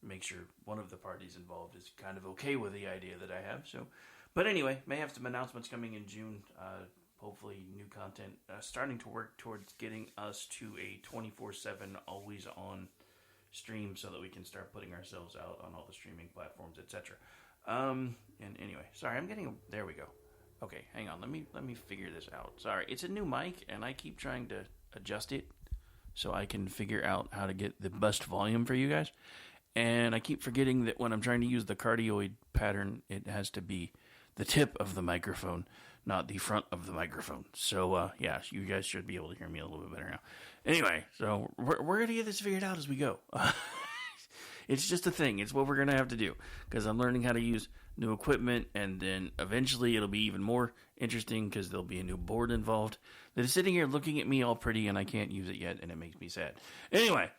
make sure one of the parties involved is kind of okay with the idea that I have. So, but anyway, may have some announcements coming in June. Hopefully new content. Starting to work towards getting us to a 24/7, always on stream so that we can start putting ourselves out on all the streaming platforms, etc. And anyway, sorry, there we go. Okay, hang on. Let me figure this out. Sorry, it's a new mic, and I keep trying to adjust it so I can figure out how to get the best volume for you guys. And I keep forgetting that when I'm trying to use the cardioid pattern, it has to be the tip of the microphone, not the front of the microphone. So, yeah, you guys should be able to hear me a little bit better now. Anyway, so we're going to get this figured out as we go. It's just a thing. It's what we're going to have to do because I'm learning how to use new equipment, and then eventually it'll be even more interesting because there'll be a new board involved that is sitting here looking at me all pretty, and I can't use it yet, and it makes me sad. Anyway,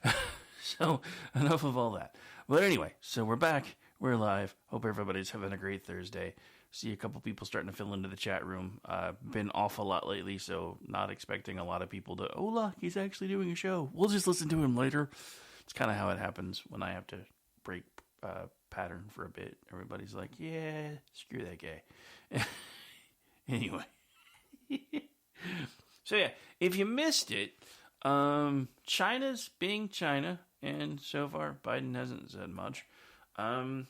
so enough of all that. But anyway, so we're back. We're live. Hope everybody's having a great Thursday. See a couple people starting to fill into the chat room. Been off a lot lately, so not expecting a lot of people to, oh, look, he's actually doing a show. We'll just listen to him later. It's kind of how it happens when I have to break pattern for a bit. Everybody's like, yeah, screw that guy. Anyway. So, yeah, if you missed it, China's being China, and so far Biden hasn't said much. Yeah,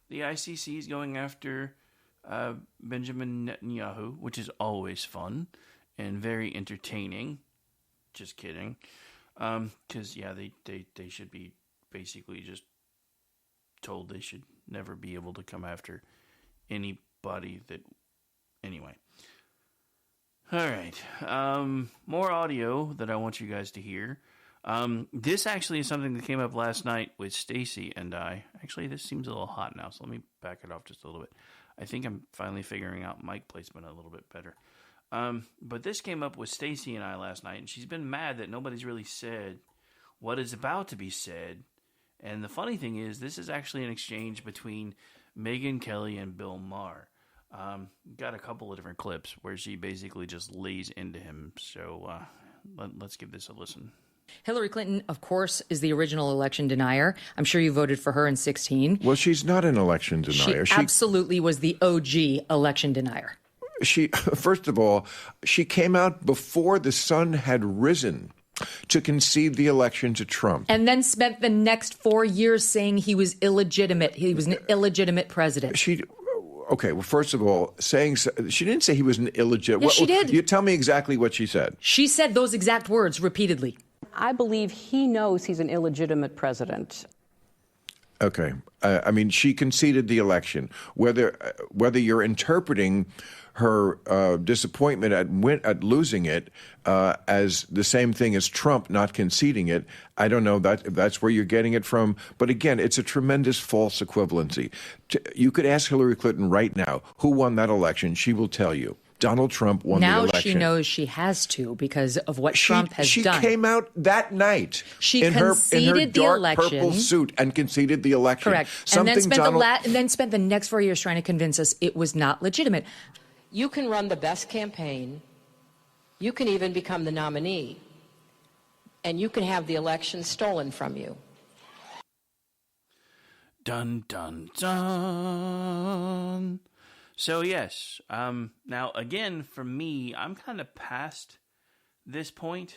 the ICC is going after Benjamin Netanyahu, which is always fun and very entertaining. Just kidding. Because, yeah, they should be basically just told they should never be able to come after anybody that... Anyway. All right. More audio that I want you guys to hear. This actually is something that came up last night with Stacy and I. Actually, this seems a little hot now, so let me back it off just a little bit. I think I'm finally figuring out mic placement a little bit better. But this came up with Stacy and I last night, and she's been mad that nobody's really said what is about to be said. And the funny thing is, this is actually an exchange between Megyn Kelly and Bill Maher. Got a couple of different clips where she basically just lays into him. So let's give this a listen. Hillary Clinton, of course, is the original election denier. I'm sure you voted for her in 2016. Well, she's not an election denier. She absolutely was the OG election denier. First of all, she came out before the sun had risen to concede the election to Trump. And then spent the next 4 years saying he was illegitimate. He was an illegitimate president. Okay, well, first of all, she didn't say he was an illegitimate. Yes, she did. You tell me exactly what she said. She said those exact words repeatedly. I believe he knows he's an illegitimate president. Okay. I mean, she conceded the election. Whether you're interpreting her disappointment at losing it as the same thing as Trump not conceding it. I don't know if that's where you're getting it from. But again, it's a tremendous false equivalency. You could ask Hillary Clinton right now who won that election. She will tell you. Donald Trump won the election. Now she knows she has to because of what Trump has done. She came out that night she in her dark election. purple suit and conceded the election. Correct. And then spent the next 4 years trying to convince us it was not legitimate. You can run the best campaign. You can even become the nominee. And you can have the election stolen from you. Dun, dun, dun. So yes, now again, for me, I'm kind of past this point,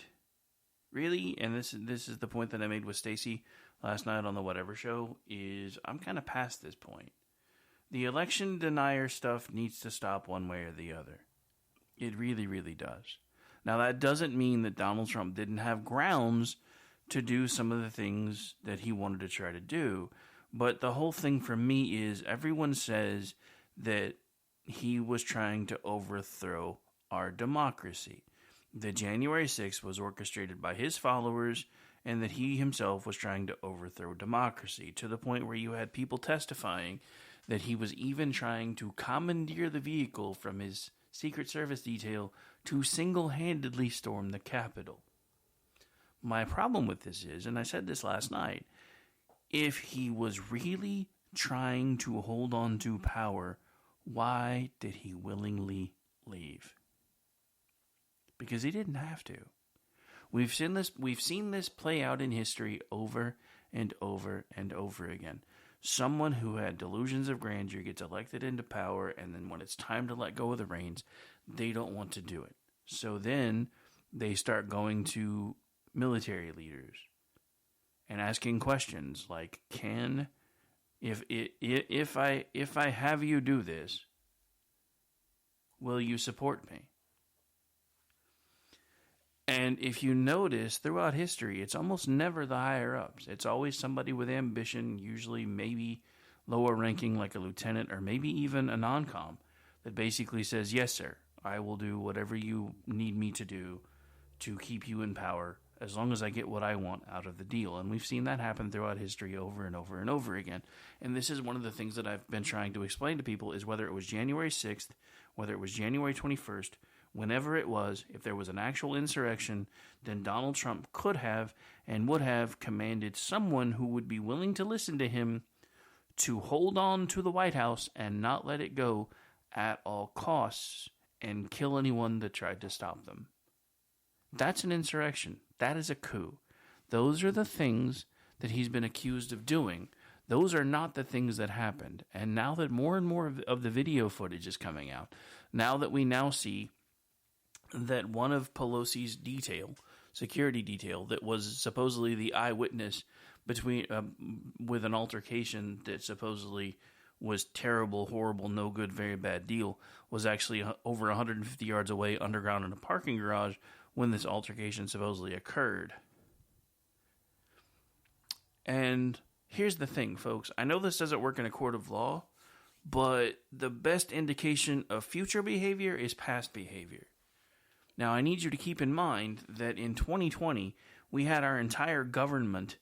really, and this is the point that I made with Stacey last night on the Whatever Show, is I'm kind of past this point. The election denier stuff needs to stop one way or the other. It really, really does. Now, that doesn't mean that Donald Trump didn't have grounds to do some of the things that he wanted to try to do, but the whole thing for me is everyone says that he was trying to overthrow our democracy. That January 6th was orchestrated by his followers and that he himself was trying to overthrow democracy, to the point where you had people testifying that he was even trying to commandeer the vehicle from his Secret Service detail to single-handedly storm the Capitol. My problem with this is, and I said this last night, if he was really trying to hold on to power, why did he willingly leave? Because he didn't have to. We've seen this play out in history over and over and over again. Someone who had delusions of grandeur gets elected into power, and then when it's time to let go of the reins, they don't want to do it. So then they start going to military leaders and asking questions like, if I have you do this, will you support me? And if you notice throughout history, it's almost never the higher ups. It's always somebody with ambition, usually maybe lower ranking like a lieutenant or maybe even a non-com, that basically says, yes, sir, I will do whatever you need me to do to keep you in power as long as I get what I want out of the deal. And we've seen that happen throughout history over and over and over again. And this is one of the things that I've been trying to explain to people is whether it was January 6th, whether it was January 21st, whenever it was, if there was an actual insurrection, then Donald Trump could have and would have commanded someone who would be willing to listen to him to hold on to the White House and not let it go at all costs and kill anyone that tried to stop them. That's an insurrection. That is a coup. Those are the things that he's been accused of doing. Those are not the things that happened. And now that more and more of the video footage is coming out, now that we now see that one of Pelosi's security detail, that was supposedly the eyewitness with an altercation that supposedly was terrible, horrible, no good, very bad deal, was actually over 150 yards away underground in a parking garage when this altercation supposedly occurred. And here's the thing, folks. I know this doesn't work in a court of law, but the best indication of future behavior is past behavior. Now, I need you to keep in mind that in 2020, we had our entire government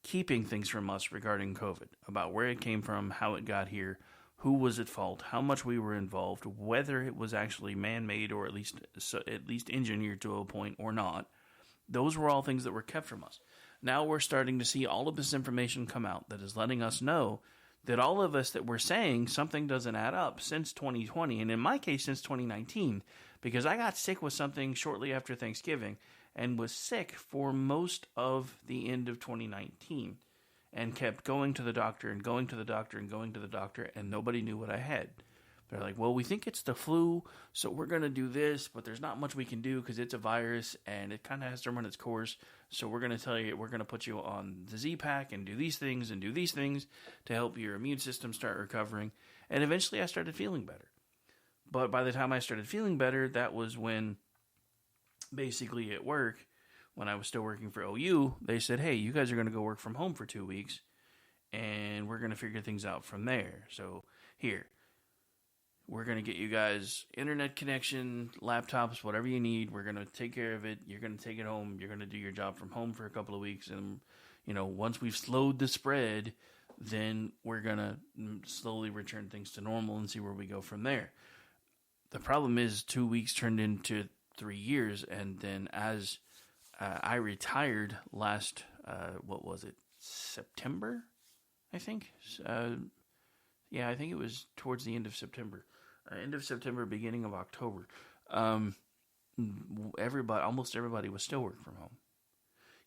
keeping things from us regarding COVID, about where it came from, how it got here, who was at fault, how much we were involved, whether it was actually man-made or at least engineered to a point or not. Those were all things that were kept from us. Now we're starting to see all of this information come out that is letting us know that all of us that were saying something doesn't add up since 2020, and in my case, since 2019, because I got sick with something shortly after Thanksgiving and was sick for most of the end of 2019 and kept going to the doctor and going to the doctor and going to the doctor, and nobody knew what I had. They're like, well, we think it's the flu, so we're going to do this, but there's not much we can do because it's a virus and it kind of has to run its course. So we're going to tell you, we're going to put you on the Z-Pack and do these things to help your immune system start recovering. And eventually I started feeling better. But by the time I started feeling better, that was when basically at work, when I was still working for OU, they said, hey, you guys are going to go work from home for 2 weeks and we're going to figure things out from there. So here, We're going to get you guys internet connection, laptops, whatever you need. We're going to take care of it. You're going to take it home. You're going to do your job from home for a couple of weeks. And, once we've slowed the spread, then we're going to slowly return things to normal and see where we go from there. The problem is 2 weeks turned into 3 years. And then as I retired last, September, I think? I think it was towards the end of September. Beginning of October. Almost everybody was still working from home.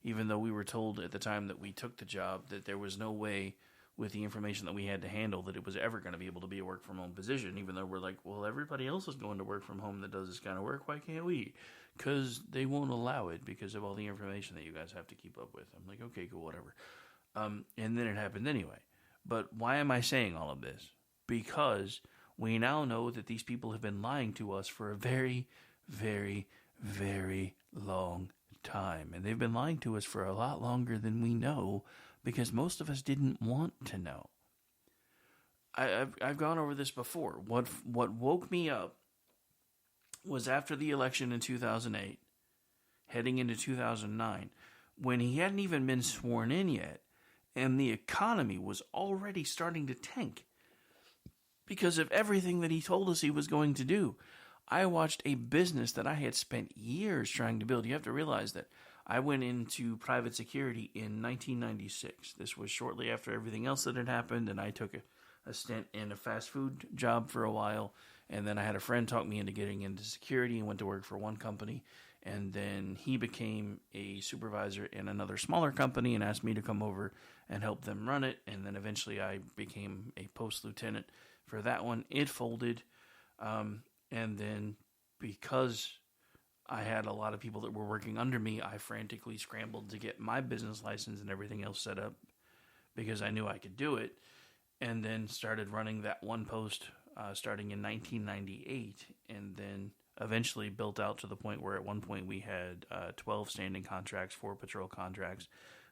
Even though we were told at the time that we took the job that there was no way with the information that we had to handle that it was ever going to be able to be a work from home position, even though we're like, well, everybody else is going to work from home that does this kind of work. Why can't we? Because they won't allow it because of all the information that you guys have to keep up with. I'm like, okay, cool, whatever. And then it happened anyway. But why am I saying all of this? Because we now know that these people have been lying to us for a very, very, very long time. And they've been lying to us for a lot longer than we know because most of us didn't want to know. I've gone over this before. What woke me up was after the election in 2008, heading into 2009, when he hadn't even been sworn in yet. And the economy was already starting to tank because of everything that he told us he was going to do. I watched a business that I had spent years trying to build. You have to realize that I went into private security in 1996. This was shortly after everything else that had happened, and I took a stint in a fast food job for a while. And then I had a friend talk me into getting into security and went to work for one company. And then he became a supervisor in another smaller company and asked me to come over and help them run it. And then eventually I became a post lieutenant for that one. It folded. And then because I had a lot of people that were working under me, I frantically scrambled to get my business license and everything else set up because I knew I could do it. And then started running that one post starting in 1998. And then eventually built out to the point where at one point we had 12 standing contracts, 4 patrol contracts.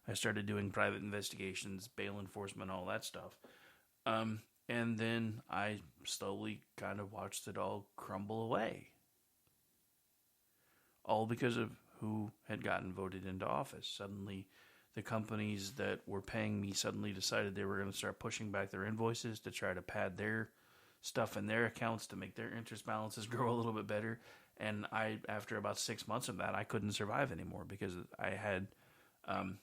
I started doing private investigations, bail enforcement, all that stuff. And then I slowly kind of watched it all crumble away. All because of who had gotten voted into office. Suddenly, the companies that were paying me suddenly decided they were going to start pushing back their invoices to try to pad their stuff in their accounts to make their interest balances grow a little bit better. And after about 6 months of that, I couldn't survive anymore because I had, and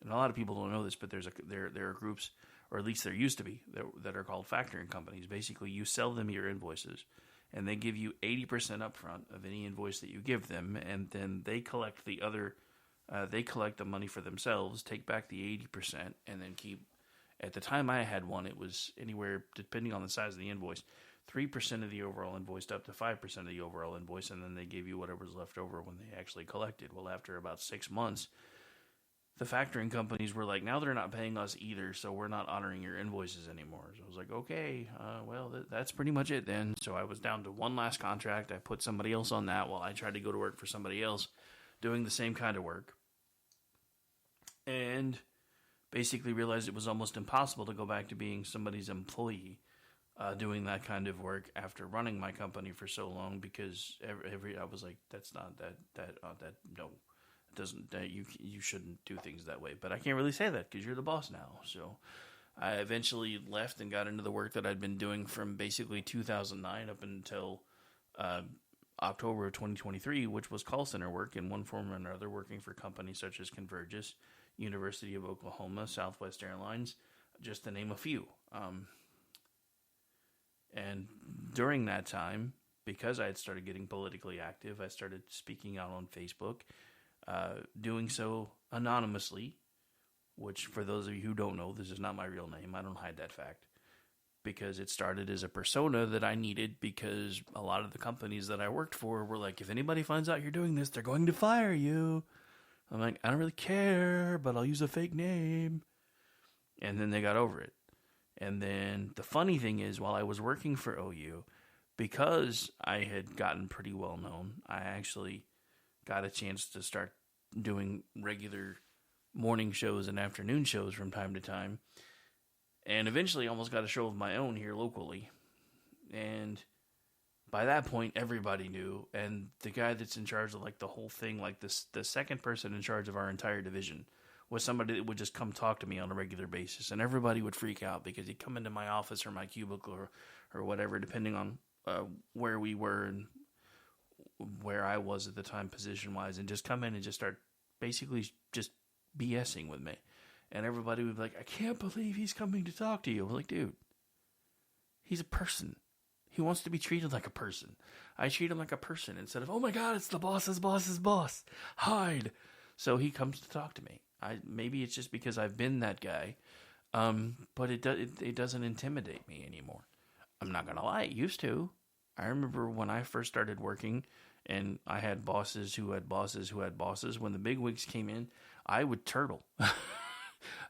a lot of people don't know this, but there are groups, or at least there used to be, that are called factoring companies. Basically, you sell them your invoices, and they give you 80% upfront of any invoice that you give them, and then they collect the other, they collect the money for themselves, take back the 80%, and then keep. At the time I had one, it was anywhere, depending on the size of the invoice, 3% of the overall invoice up to 5% of the overall invoice, and then they gave you whatever was left over when they actually collected. Well, after about 6 months, the factoring companies were like, now they're not paying us either, so we're not honoring your invoices anymore. So I was like, okay, well, that's pretty much it then. So I was down to one last contract. I put somebody else on that while I tried to go to work for somebody else doing the same kind of work. And basically realized it was almost impossible to go back to being somebody's employee doing that kind of work after running my company for so long, because I was like, that's not no, it doesn't, you shouldn't do things that way. But I can't really say that because you're the boss now. So I eventually left and got into the work that I'd been doing from basically 2009 up until October of 2023, which was call center work in one form or another, working for companies such as Convergys, University of Oklahoma, Southwest Airlines, just to name a few. And during that time, because I had started getting politically active, I started speaking out on Facebook, doing so anonymously, which for those of you who don't know, this is not my real name. I don't hide that fact. Because it started as a persona that I needed, because a lot of the companies that I worked for were like, if anybody finds out you're doing this, they're going to fire you. I'm like, I don't really care, but I'll use a fake name. And then they got over it. And then the funny thing is, while I was working for OU, because I had gotten pretty well known, I actually got a chance to start doing regular morning shows and afternoon shows from time to time. And eventually almost got a show of my own here locally. And by that point, everybody knew. And the guy that's in charge of like the whole thing, like the second person in charge of our entire division, was somebody that would just come talk to me on a regular basis. And everybody would freak out because he'd come into my office or my cubicle or whatever, depending on where we were and where I was at the time position-wise, and just come in and just start basically just BSing with me. And everybody would be like, I can't believe he's coming to talk to you. I'm like, dude, he's a person. He wants to be treated like a person. I treat him like a person instead of, oh my God, it's the boss's boss's boss. Hide. So he comes to talk to me. Maybe it's just because I've been that guy, but it doesn't intimidate me anymore. I'm not going to lie, it used to. I remember when I first started working and I had bosses who had bosses who had bosses. When the bigwigs came in, I would turtle.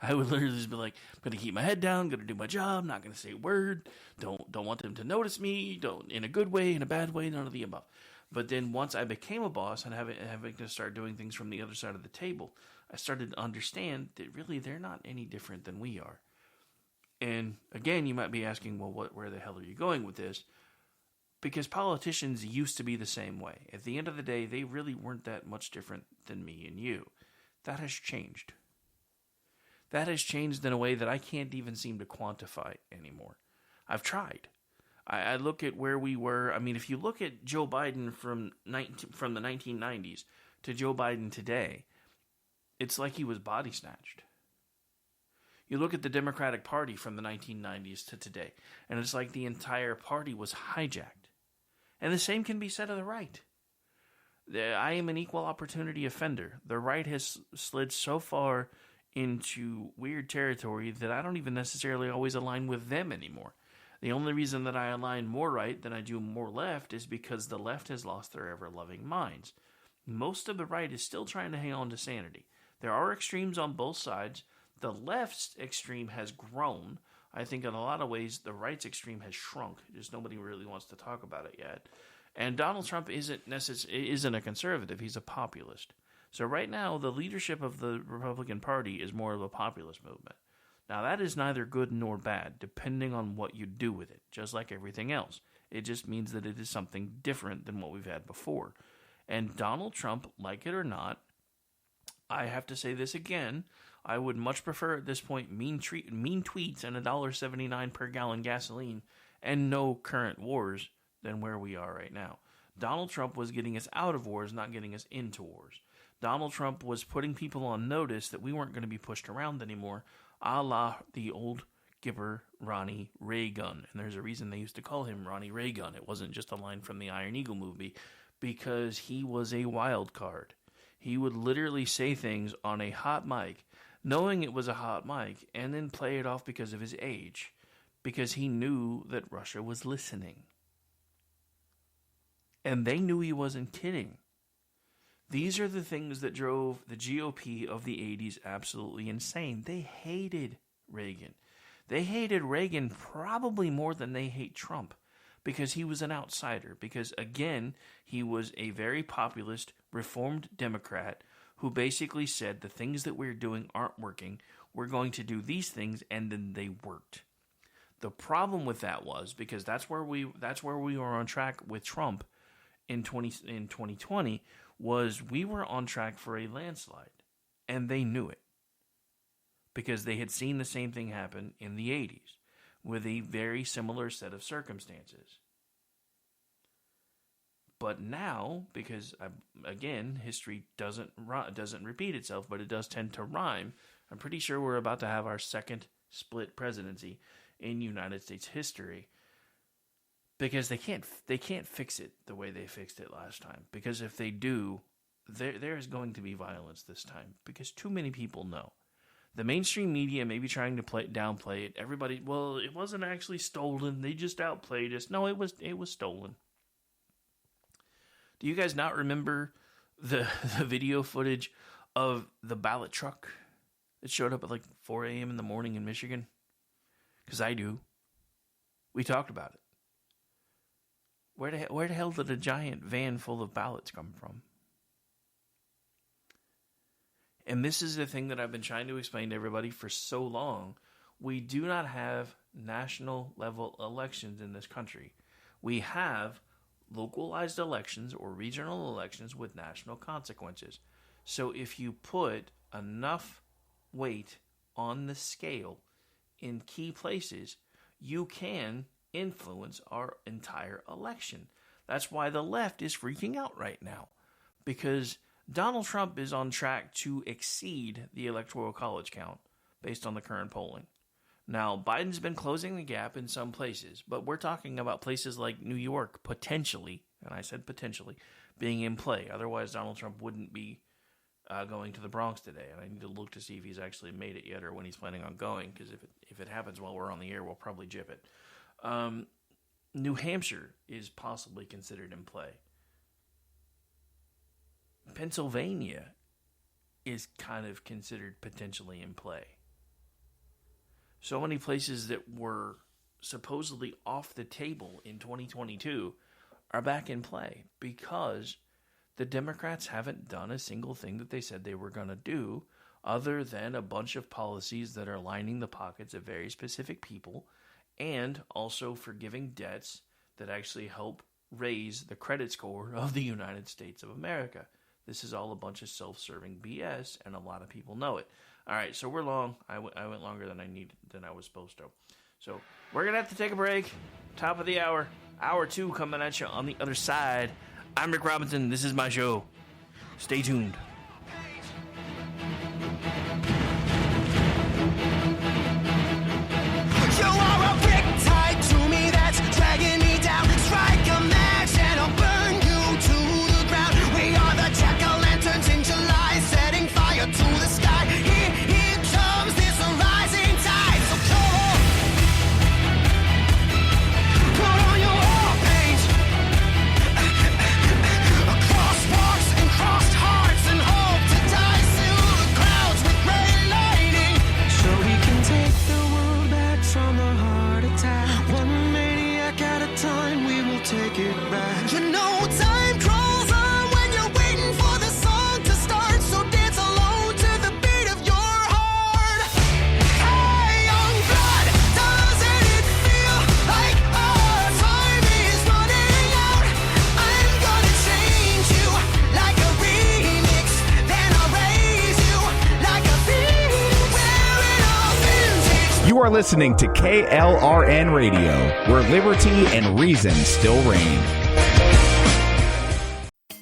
I would literally just be like, I'm going to keep my head down, going to do my job, not going to say a word, don't want them to notice me, don't, in a good way, in a bad way, none of the above. But then once I became a boss and having to start doing things from the other side of the table, I started to understand that really they're not any different than we are. And again, you might be asking, well, where the hell are you going with this? Because politicians used to be the same way. At the end of the day, they really weren't that much different than me and you. That has changed. That has changed in a way that I can't even seem to quantify anymore. I've tried. I look at where we were. I mean, if you look at Joe Biden from the 1990s to Joe Biden today, it's like he was body snatched. You look at the Democratic Party from the 1990s to today, and it's like the entire party was hijacked. And the same can be said of the right. I am an equal opportunity offender. The right has slid so far into weird territory that I don't even necessarily always align with them anymore. The only reason that I align more right than I do more left is because the left has lost their ever-loving minds. Most of the right is still trying to hang on to sanity. There are extremes on both sides. The left's extreme has grown. I think in a lot of ways the right's extreme has shrunk. Just nobody really wants to talk about it yet. And Donald Trump isn't a conservative. He's a populist. So right now, the leadership of the Republican Party is more of a populist movement. Now, that is neither good nor bad, depending on what you do with it, just like everything else. It just means that it is something different than what we've had before. And Donald Trump, like it or not, I have to say this again, I would much prefer at this point mean tweets and $1.79 per gallon gasoline and no current wars than where we are right now. Donald Trump was getting us out of wars, not getting us into wars. Donald Trump was putting people on notice that we weren't going to be pushed around anymore, a la the old Gipper Ronnie Reagan. And there's a reason they used to call him Ronnie Reagan. It wasn't just a line from the Iron Eagle movie, because he was a wild card. He would literally say things on a hot mic, knowing it was a hot mic, and then play it off because of his age, because he knew that Russia was listening. And they knew he wasn't kidding. These are the things that drove the GOP of the 80s absolutely insane. They hated Reagan. They hated Reagan probably more than they hate Trump, because he was an outsider. Because, again, he was a very populist, reformed Democrat who basically said the things that we're doing aren't working. We're going to do these things, and then they worked. The problem with that was, because that's where we were on track with Trump in 2020, was we were on track for a landslide, and they knew it, because they had seen the same thing happen in the 80s with a very similar set of circumstances. But now, because again, history doesn't repeat itself, but it does tend to rhyme, I'm pretty sure we're about to have our second split presidency in United States history. Because they can't fix it the way they fixed it last time. Because if they do, there is going to be violence this time. Because too many people know. The mainstream media may be trying to downplay it. Everybody, well, it wasn't actually stolen. They just outplayed us. No, it was stolen. Do you guys not remember the video footage of the ballot truck that showed up at like 4 a.m. in the morning in Michigan? Because I do. We talked about it. Where the hell did a giant van full of ballots come from? And this is the thing that I've been trying to explain to everybody for so long. We do not have national level elections in this country. We have localized elections or regional elections with national consequences. So if you put enough weight on the scale in key places, you can influence our entire election. That's why the left is freaking out right now, because Donald Trump is on track to exceed the Electoral College count based on the current polling. Now, Biden's been closing the gap in some places, but we're talking about places like New York potentially, and I said potentially, being in play. Otherwise, Donald Trump wouldn't be going to the Bronx today, and I need to look to see if he's actually made it yet or when he's planning on going, because if it happens while we're on the air, we'll probably jip it. New Hampshire is possibly considered in play. Pennsylvania is kind of considered potentially in play. So many places that were supposedly off the table in 2022 are back in play because the Democrats haven't done a single thing that they said they were going to do other than a bunch of policies that are lining the pockets of very specific people and also forgiving debts that actually help raise the credit score of the United States of America. This is all a bunch of self-serving BS, and a lot of people know it. All right, so we're long. I went longer than I was supposed to. So we're going to have to take a break. Top of the hour. Hour 2 coming at you on the other side. I'm Rick Robinson. This is my show. Stay tuned. You are a riptide to me that's dragging me down. Strike a match and I'll burn you to the ground. We are the jack-o'-lanterns in July, setting fire to the sky. Here comes this rising tide. So come on, put on your war paint. Cross walks and crossed hearts and hope to die through the clouds with ray lighting. So we can take the world back from a heart attack. One maniac at a time, we will take it back. You know time crawls on when you're waiting for the song to start. So dance alone to the beat of your heart. Hey, young blood, doesn't it feel like our time is running out? I'm gonna change you like a remix, then I'll raise you like a beat, wearing a vintage. You are listening to KLRN Radio, where liberty and reason still reign.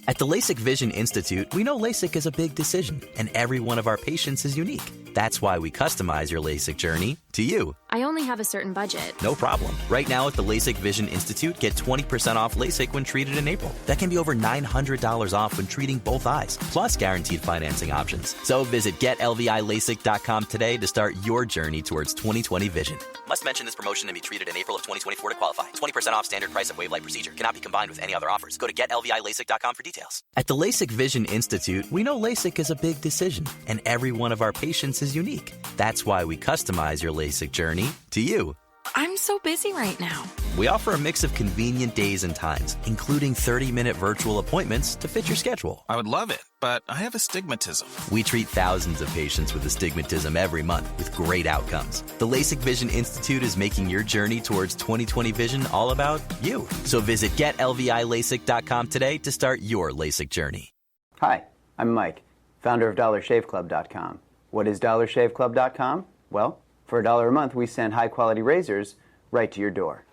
At the LASIK Vision Institute, we know LASIK is a big decision, and every one of our patients is unique. That's why we customize your LASIK journey to you. I only have a certain budget. No problem. Right now at the LASIK Vision Institute, get 20% off LASIK when treated in April. That can be over $900 off when treating both eyes, plus guaranteed financing options. So visit GetLVILASIK.com today to start your journey towards 20/20 vision. Must mention this promotion and be treated in April of 2024 to qualify. 20% off standard price of wave light procedure. Cannot be combined with any other offers. Go to GetLVILASIK.com for details. At the LASIK Vision Institute, we know LASIK is a big decision, and every one of our patients is unique. That's why we customize your LASIK journey to you. I'm so busy right now. We offer a mix of convenient days and times, including 30-minute virtual appointments to fit your schedule. I would love it, but I have astigmatism. We treat thousands of patients with astigmatism every month with great outcomes. The LASIK Vision Institute is making your journey towards 20/20 vision all about you. So visit GetLVILASIK.com today to start your LASIK journey. Hi, I'm Mike, founder of DollarShaveClub.com. What is DollarShaveClub.com? Well, for $1 a month, we send high-quality razors right to your door.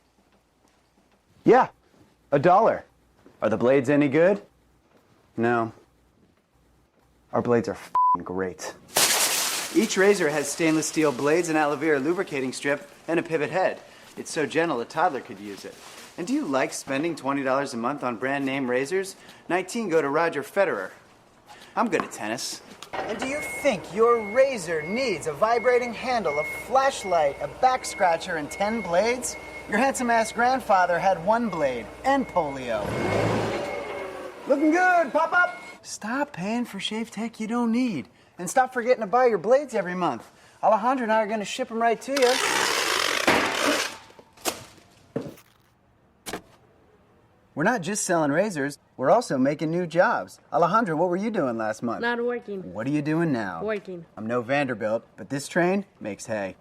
Yeah, $1. Are the blades any good? No. Our blades are f***ing great. Each razor has stainless steel blades, an aloe vera lubricating strip, and a pivot head. It's so gentle a toddler could use it. And do you like spending $20 a month on brand name razors? 19 go to Roger Federer. I'm good at tennis. And do you think your razor needs a vibrating handle, a flashlight, a back scratcher, and 10 blades? Your handsome-ass grandfather had 1 blade and polio. Looking good, pop-up! Stop paying for shave tech you don't need. And stop forgetting to buy your blades every month. Alejandro and I are going to ship them right to you. We're not just selling razors, we're also making new jobs. Alejandro, what were you doing last month? Not working. What are you doing now? Working. I'm no Vanderbilt, but this train makes hay.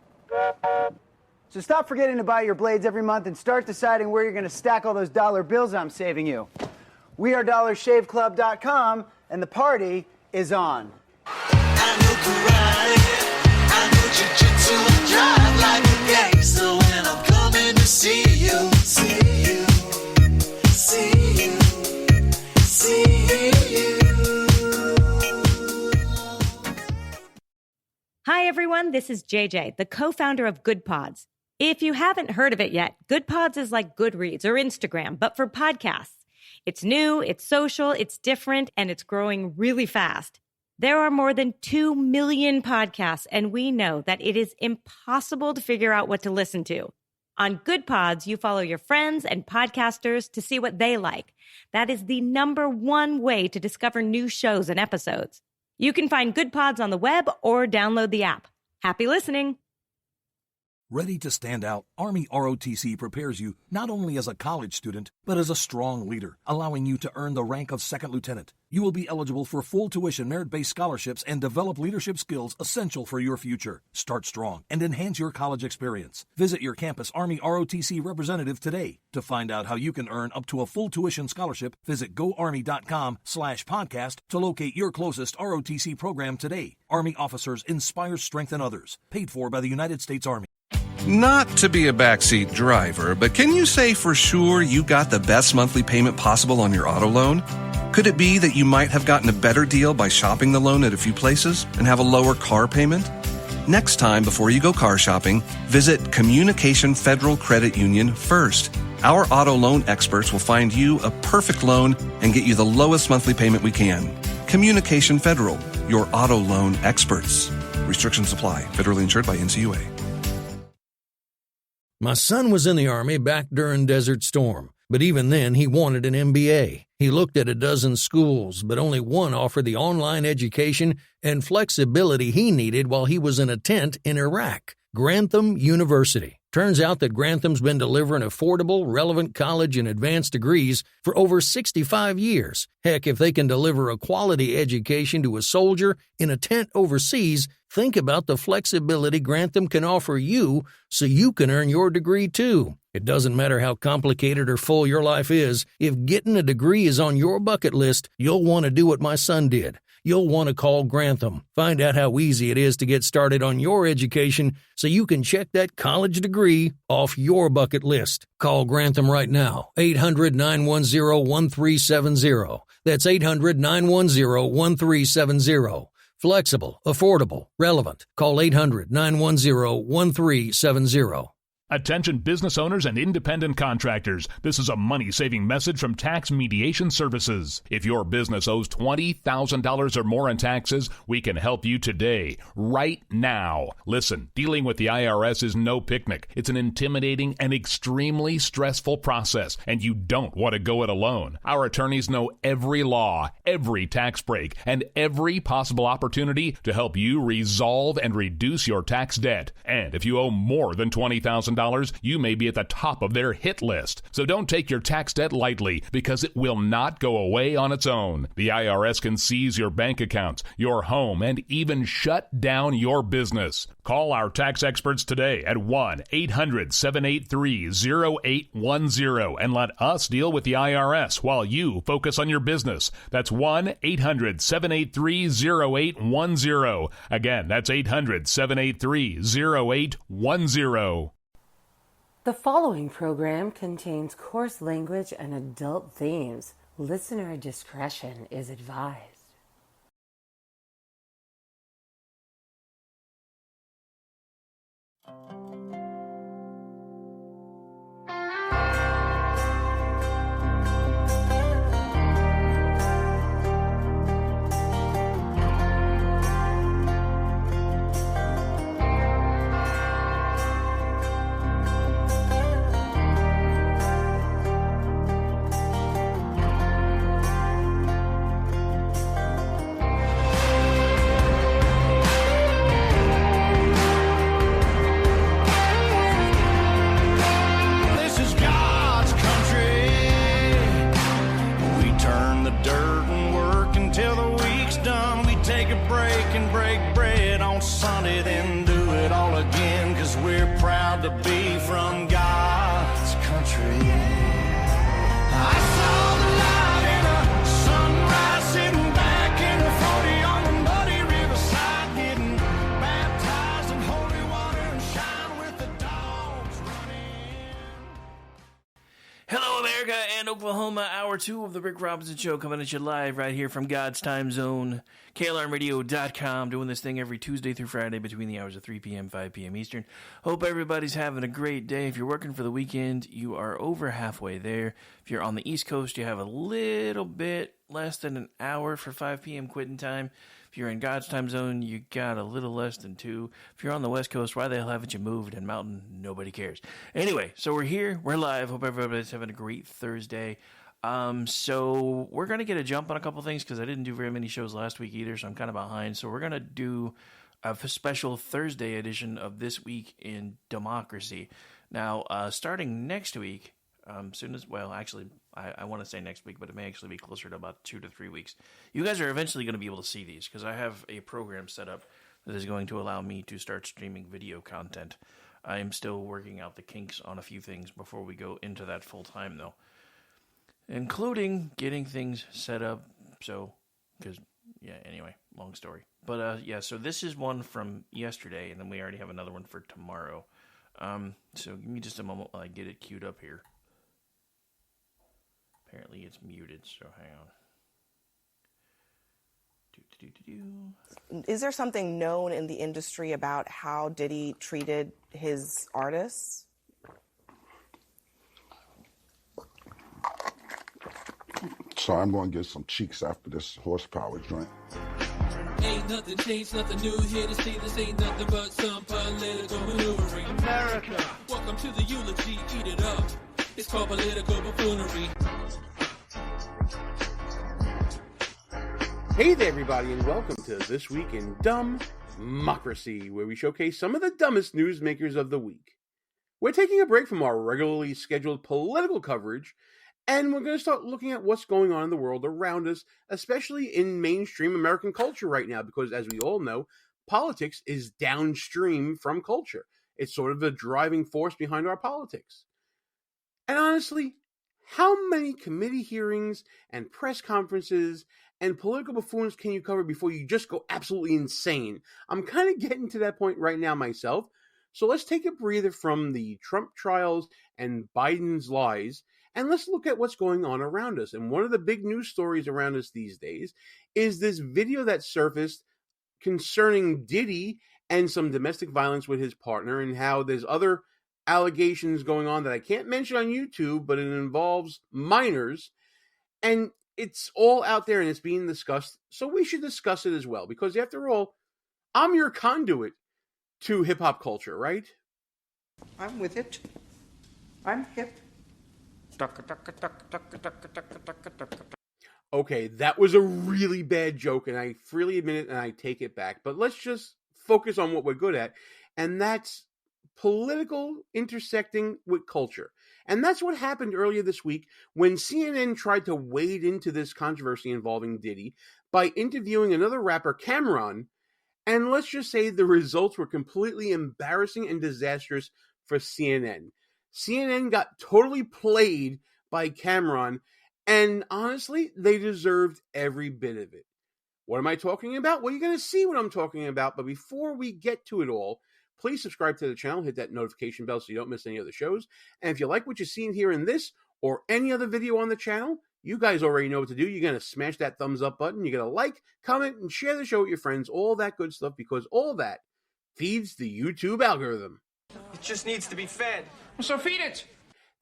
So stop forgetting to buy your blades every month and start deciding where you're going to stack all those dollar bills I'm saving you. We are DollarShaveClub.com, and the party is on. I know karate, I know jiu-jitsu, I drive like a gangster when I'm coming to see you, see you, see you, see you. Hi, everyone. This is JJ, the co-founder of Good Pods. If you haven't heard of it yet, Good Pods is like Goodreads or Instagram, but for podcasts. It's new, it's social, it's different, and it's growing really fast. There are more than 2 million podcasts, and we know that it is impossible to figure out what to listen to. On Good Pods, you follow your friends and podcasters to see what they like. That is the #1 way to discover new shows and episodes. You can find Good Pods on the web or download the app. Happy listening. Ready to stand out, Army ROTC prepares you not only as a college student, but as a strong leader, allowing you to earn the rank of second lieutenant. You will be eligible for full tuition merit-based scholarships and develop leadership skills essential for your future. Start strong and enhance your college experience. Visit your campus Army ROTC representative today. To find out how you can earn up to a full tuition scholarship, visit goarmy.com/podcast to locate your closest ROTC program today. Army officers inspire, strengthen others. Paid for by the United States Army. Not to be a backseat driver, but can you say for sure you got the best monthly payment possible on your auto loan? Could it be that you might have gotten a better deal by shopping the loan at a few places and have a lower car payment? Next time, before you go car shopping, visit Communication Federal Credit Union first. Our auto loan experts will find you a perfect loan and get you the lowest monthly payment we can. Communication Federal, your auto loan experts. Restrictions apply. Federally insured by NCUA. My son was in the Army back during Desert Storm, but even then he wanted an MBA. He looked at a dozen schools, but only one offered the online education and flexibility he needed while he was in a tent in Iraq, Grantham University. Turns out that Grantham's been delivering affordable, relevant college and advanced degrees for over 65 years. Heck, if they can deliver a quality education to a soldier in a tent overseas, think about the flexibility Grantham can offer you so you can earn your degree too. It doesn't matter how complicated or full your life is, if getting a degree is on your bucket list, you'll want to do what my son did. You'll want to call Grantham. Find out how easy it is to get started on your education so you can check that college degree off your bucket list. Call Grantham right now, 800-910-1370. That's 800-910-1370. Flexible, affordable, relevant. Call 800-910-1370. Attention business owners and independent contractors. This is a money-saving message from Tax Mediation Services. If your business owes $20,000 or more in taxes, we can help you today, right now. Listen, dealing with the IRS is no picnic. It's an intimidating and extremely stressful process, and you don't want to go it alone. Our attorneys know every law, every tax break, and every possible opportunity to help you resolve and reduce your tax debt. And if you owe more than $20,000, you may be at the top of their hit list. So don't take your tax debt lightly, because it will not go away on its own. The IRS can seize your bank accounts, your home, and even shut down your business. Call our tax experts today at 1-800-783-0810 and let us deal with the IRS while you focus on your business. That's 1-800-783-0810. Again, that's 800-783-0810. The following program contains coarse language and adult themes. Listener discretion is advised. proud to be from God's country. I saw the light in a sunrise, sitting back in a 40 on the muddy riverside, getting baptized in holy water and shine with the dogs running. Hello, America and Oklahoma. Hour 2 of the Rick Robinson Show coming at you live right here from God's Time Zone. KLRNradio.com, doing this thing every Tuesday through Friday between the hours of 3 p.m. 5 p.m. Eastern. Hope everybody's having a great day. If you're working for the weekend, you are over halfway there. If you're on the East Coast, you have a little bit less than an hour for 5 p.m. quitting time. If you're in God's Time Zone, you got a little less than 2. If you're on the West Coast, why the hell haven't you moved? And Mountain, nobody cares. Anyway, so we're here. We're live. Hope everybody's having a great Thursday. So we're going to get a jump on a couple things because I didn't do very many shows last week either, so I'm kind of behind. So we're going to do a special Thursday edition of This Week in Democracy. Now, starting next week, soon as, well, actually, I want to say next week, but it may actually be closer to about 2 to 3 weeks. You guys are eventually going to be able to see these because I have a program set up that is going to allow me to start streaming video content. I am still working out the kinks on a few things before we go into that full time, though. Including getting things set up, so, because, yeah, anyway, long story. But, yeah, so this is one from yesterday, and then we already have another one for tomorrow. So give me just a moment while I get it queued up here. Apparently it's muted, so hang on. Is there something known in the industry about how Diddy treated his artists? So I'm going to get some cheeks after this horsepower joint. Ain't nothing changed, nothing new here to see. This ain't nothing but some political maneuvering. America, welcome to the eulogy, eat it up. It's called political buffoonery. Hey there, everybody, and welcome to This Week in Dumb-mocracy, where we showcase some of the dumbest newsmakers of the week. We're taking a break from our regularly scheduled political coverage, and we're going to start looking at what's going on in the world around us, especially in mainstream American culture right now, because as we all know, politics is downstream from culture. It's sort of the driving force behind our politics. And honestly, how many committee hearings and press conferences and political buffoons can you cover before you just go absolutely insane? I'm kind of getting to that point right now myself. So let's take a breather from the Trump trials and Biden's lies, and let's look at what's going on around us. And one of the big news stories around us these days is this video that surfaced concerning Diddy and some domestic violence with his partner, and how there's other allegations going on that I can't mention on YouTube, but it involves minors. And it's all out there and it's being discussed, so we should discuss it as well, because after all, I'm your conduit to hip-hop culture, right? I'm with it. I'm hip. Okay, that was a really bad joke, and I freely admit it, and I take it back. But let's just focus on what we're good at, and that's political intersecting with culture. And that's what happened earlier this week when CNN tried to wade into this controversy involving Diddy by interviewing another rapper, Cameron. And let's just say the results were completely embarrassing and disastrous for CNN. CNN got totally played by Cameron, and honestly, they deserved every bit of it. What am I talking about? Well, you're going to see what I'm talking about, but before we get to it all, please subscribe to the channel, hit that notification bell so you don't miss any other shows. And if you like what you're seeing here in this or any other video on the channel, you guys already know what to do. You're going to smash that thumbs up button. You're going to like, comment, and share the show with your friends, all that good stuff, because all that feeds the YouTube algorithm. It just needs to be fed. So feed it.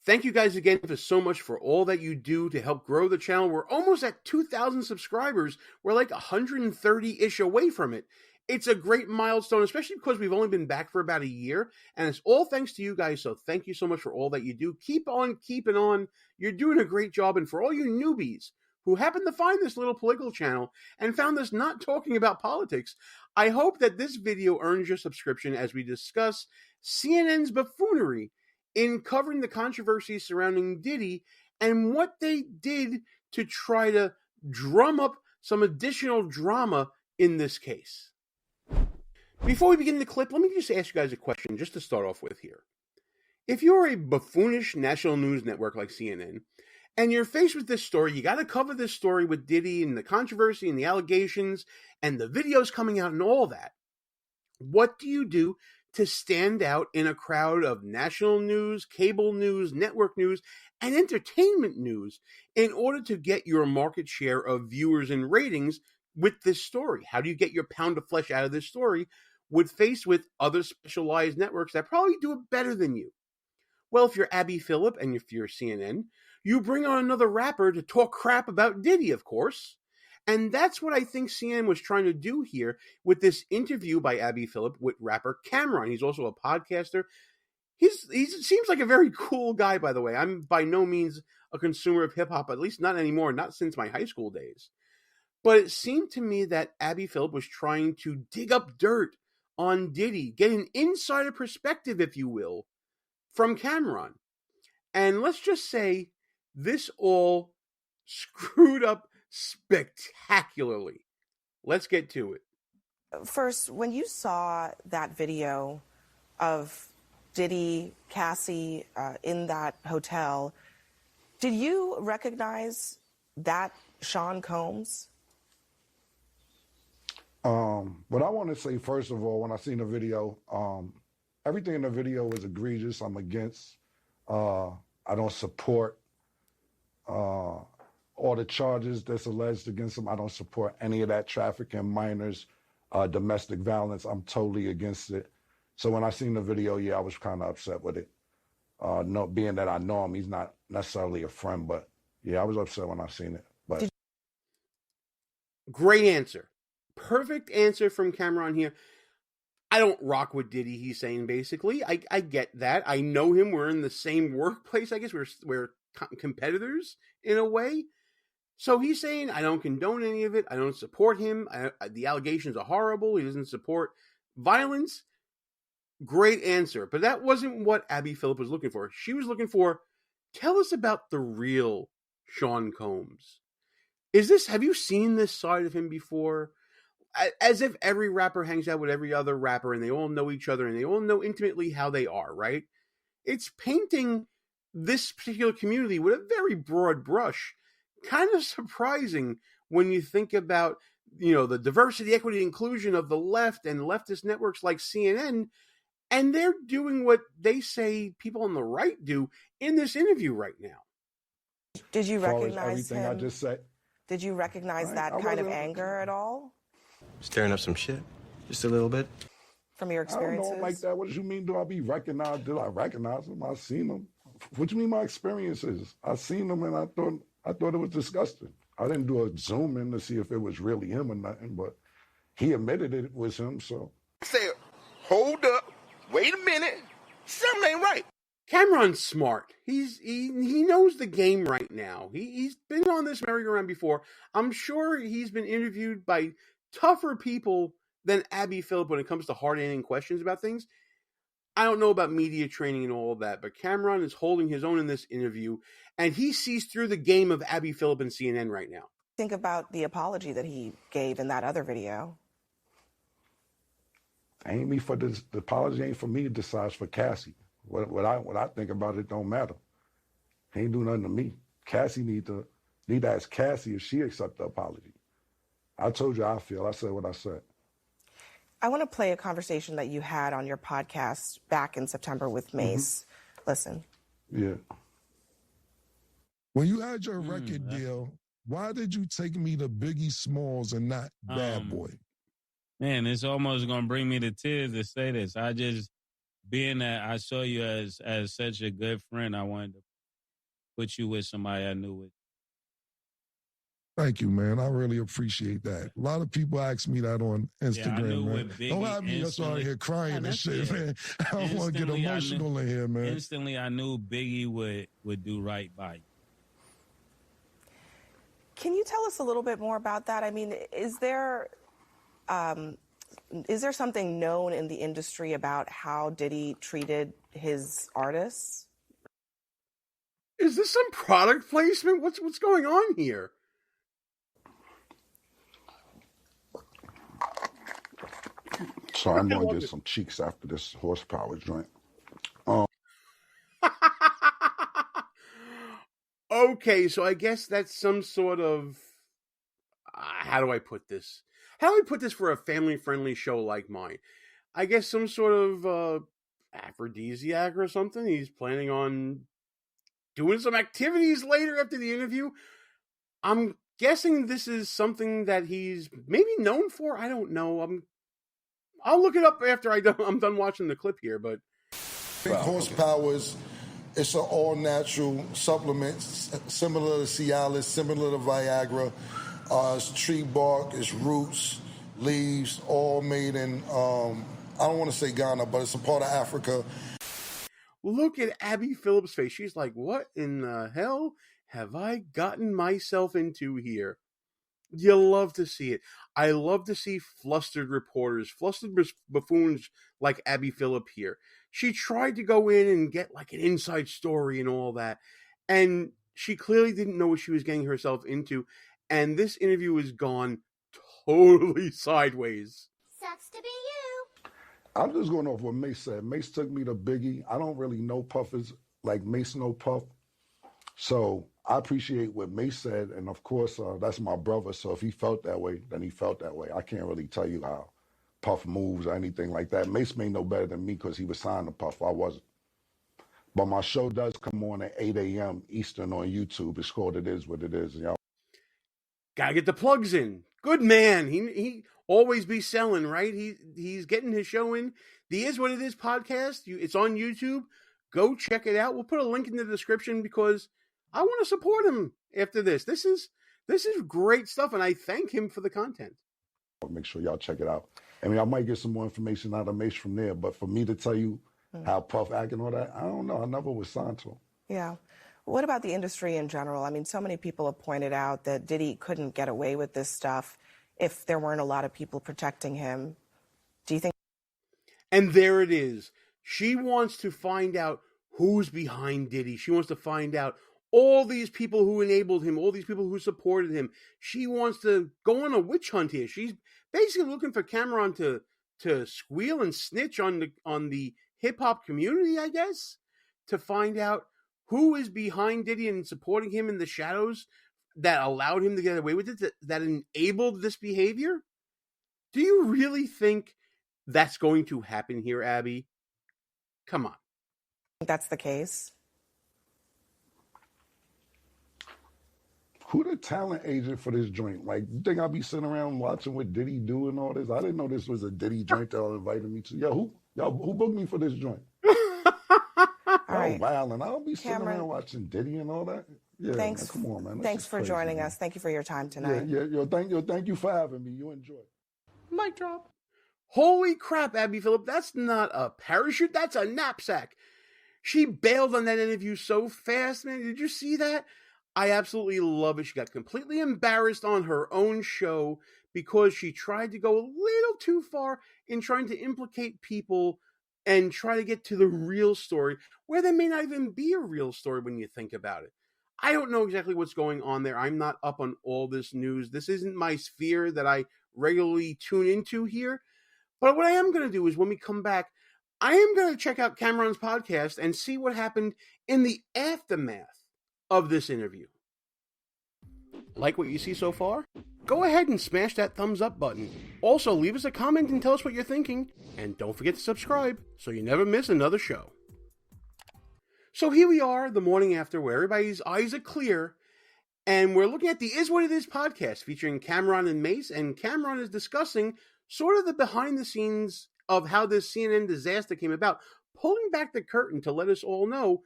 Thank you guys again so much for all that you do to help grow the channel. We're almost at 2,000 subscribers. We're like 130-ish away from it. It's a great milestone, especially because we've only been back for about a year, and it's all thanks to you guys, so thank you so much for all that you do. Keep on keeping on. You're doing a great job, and for all you newbies who happen to find this little political channel and found us not talking about politics, I hope that this video earns your subscription as we discuss CNN's buffoonery in covering the controversy surrounding Diddy and what they did to try to drum up some additional drama in this case. Before we begin the clip, let me just ask you guys a question just to start off with here. if you're a buffoonish national news network like CNN, and you're faced with this story, you got to cover this story with Diddy and the controversy and the allegations and the videos coming out and all that. What do you do to stand out in a crowd of national news, cable news, network news, and entertainment news in order to get your market share of viewers and ratings with this story? How do you get your pound of flesh out of this story faced with other specialized networks that probably do it better than you? Well, if you're Abby Phillip and if you're CNN, you bring on another rapper to talk crap about Diddy, of course. And that's what I think CNN was trying to do here with this interview by Abby Phillip with rapper Cameron. He's also a podcaster. He seems like a very cool guy, by the way. I'm by no means a consumer of hip-hop, at least not anymore, not since my high school days. But it seemed to me that Abby Phillip was trying to dig up dirt on Diddy, get an insider perspective, if you will, from Cameron. And let's just say this all screwed up spectacularly. Let's get to it. First, when you saw that video of Diddy, Cassie in that hotel, did you recognize that Sean Combs? What I want to say, first of all, when I seen the video, everything in the video was egregious. I'm against. I don't support all the charges that's alleged against him. I don't support any of that trafficking, minors, domestic violence. I'm totally against it. So when I seen the video, yeah, I was kind of upset with it. Being that I know him, he's not necessarily a friend, but yeah, I was upset when I seen it. But great answer. Perfect answer from Cameron here. I don't rock with Diddy, he's saying, basically. I get that. I know him. We're in the same workplace, I guess. We're competitors in a way. So he's saying, I don't condone any of it. I don't support him. The allegations are horrible. He doesn't support violence. Great answer. But that wasn't what Abby Phillip was looking for. She was looking for, tell us about the real Sean Combs. Have you seen this side of him before? As if every rapper hangs out with every other rapper and they all know each other and they all know intimately how they are, right? It's painting this particular community with a very broad brush. Kind of surprising when you think about, the diversity, equity, inclusion of the left and leftist networks like CNN, and they're doing what they say people on the right do in this interview right now. Did you recognize everything him? I just said? Did you recognize that kind of anger at all? Stirring up some shit, just a little bit. From your experiences? I don't know like that. What do you mean, do I be recognized? Did I recognize him? I seen him. What do you mean my experiences? I seen him and I thought it was disgusting. I didn't do a zoom in to see if it was really him or nothing, but he admitted it was him, so. Say, hold up, wait a minute, something ain't right. Cameron's smart. He knows the game right now. He's been on this merry-go-round before. I'm sure he's been interviewed by tougher people than Abby Phillip when it comes to hard-hitting questions about things. I don't know about media training and all of that, but Cameron is holding his own in this interview, and he sees through the game of Abby Phillip and CNN right now. Think about the apology that he gave in that other video. The apology ain't for me to decide, it's for Cassie. What I think about it don't matter. He ain't do nothing to me. Cassie need to ask Cassie if she accept the apology. I told you how I feel. I said what I said. I want to play a conversation that you had on your podcast back in September with Mace. Listen. Yeah. When you had your record deal, why did you take me to Biggie Smalls and not Bad Boy? Man, it's almost going to bring me to tears to say this. Being that I saw you as such a good friend, I wanted to put you with somebody I knew with. Thank you, man. I really appreciate that. A lot of people ask me that on Instagram, man. Don't have me just out here crying and shit, man. I don't want to get emotional in here, man. Instantly, I knew Biggie would do right by you. Can you tell us a little bit more about that? I mean, is there something known in the industry about how Diddy treated his artists? Is this some product placement? What's going on here? So I'm going to get some cheeks after this horsepower joint. Okay, so I guess that's some sort of... how do I put this? How do I put this for a family-friendly show like mine? I guess some sort of aphrodisiac or something. He's planning on doing some activities later after the interview. I'm guessing this is something that he's maybe known for. I don't know. I'll look it up after I'm done watching the clip here. But horsepower it's an all-natural supplement, similar to Cialis, similar to Viagra. It's tree bark, it's roots, leaves, all made in, I don't want to say Ghana, but it's a part of Africa. Look at Abby Phillips' face. She's like, what in the hell have I gotten myself into here? You love to see it. I love to see flustered reporters, flustered buffoons like Abby Phillip here. She tried to go in and get like an inside story and all that, and she clearly didn't know what she was getting herself into, and this interview has gone totally sideways. Sucks to be you. I'm just going off what Mace said. Mace took me to Biggie. I don't really know Puffers like Mace know Puff. So I appreciate what Mace said. And of course, that's my brother. So if he felt that way, then he felt that way. I can't really tell you how Puff moves or anything like that. Mace may know better than me because he was signed to Puff. I wasn't. But my show does come on at 8 a.m. Eastern on YouTube. It's called It Is What It Is. Y'all gotta get the plugs in. Good man. He always be selling, right? He's getting his show in. The Is What It Is podcast. It's on YouTube. Go check it out. We'll put a link in the description because I want to support him after this. This is great stuff, and I thank him for the content. Make sure y'all check it out. I mean, I might get some more information out of Mace from there, but for me to tell you how Puff act and all that, I don't know. I never was signed to him. Yeah. What about the industry in general? I mean, so many people have pointed out that Diddy couldn't get away with this stuff if there weren't a lot of people protecting him. Do you think? And there it is. She wants to find out who's behind Diddy. She wants to find out all these people who enabled him, all these people who supported him. She wants to go on a witch hunt here. She's basically looking for Cameron to squeal and snitch on the hip hop community, I guess, to find out who is behind Diddy and supporting him in the shadows that allowed him to get away with it, that enabled this behavior. Do you really think that's going to happen here, Abby? Come on. That's the case. Who the talent agent for this joint? Like, you think I'll be sitting around watching what Diddy do and all this? I didn't know this was a Diddy joint that y'all invited me to. Yo, who booked me for this joint? All right. Wow, and I'll be sitting around watching Diddy and all that. Yeah, thanks. Man, come on, man. Thanks for joining us. Thank you for your time tonight. Yeah. Thank you for having me. You enjoy. Mic drop. Holy crap, Abby Phillip. That's not a parachute. That's a knapsack. She bailed on that interview so fast, man. Did you see that? I absolutely love it. She got completely embarrassed on her own show because she tried to go a little too far in trying to implicate people and try to get to the real story where there may not even be a real story when you think about it. I don't know exactly what's going on there. I'm not up on all this news. This isn't my sphere that I regularly tune into here. But what I am going to do is when we come back, I am going to check out Cameron's podcast and see what happened in the aftermath of this interview. Like what you see so far? Go ahead and smash that thumbs up button. Also, leave us a comment and tell us what you're thinking. And don't forget to subscribe so you never miss another show. So here we are the morning after where everybody's eyes are clear. And we're looking at the Is What It Is podcast featuring Cameron and Mace. And Cameron is discussing sort of the behind the scenes of how this CNN disaster came about, pulling back the curtain to let us all know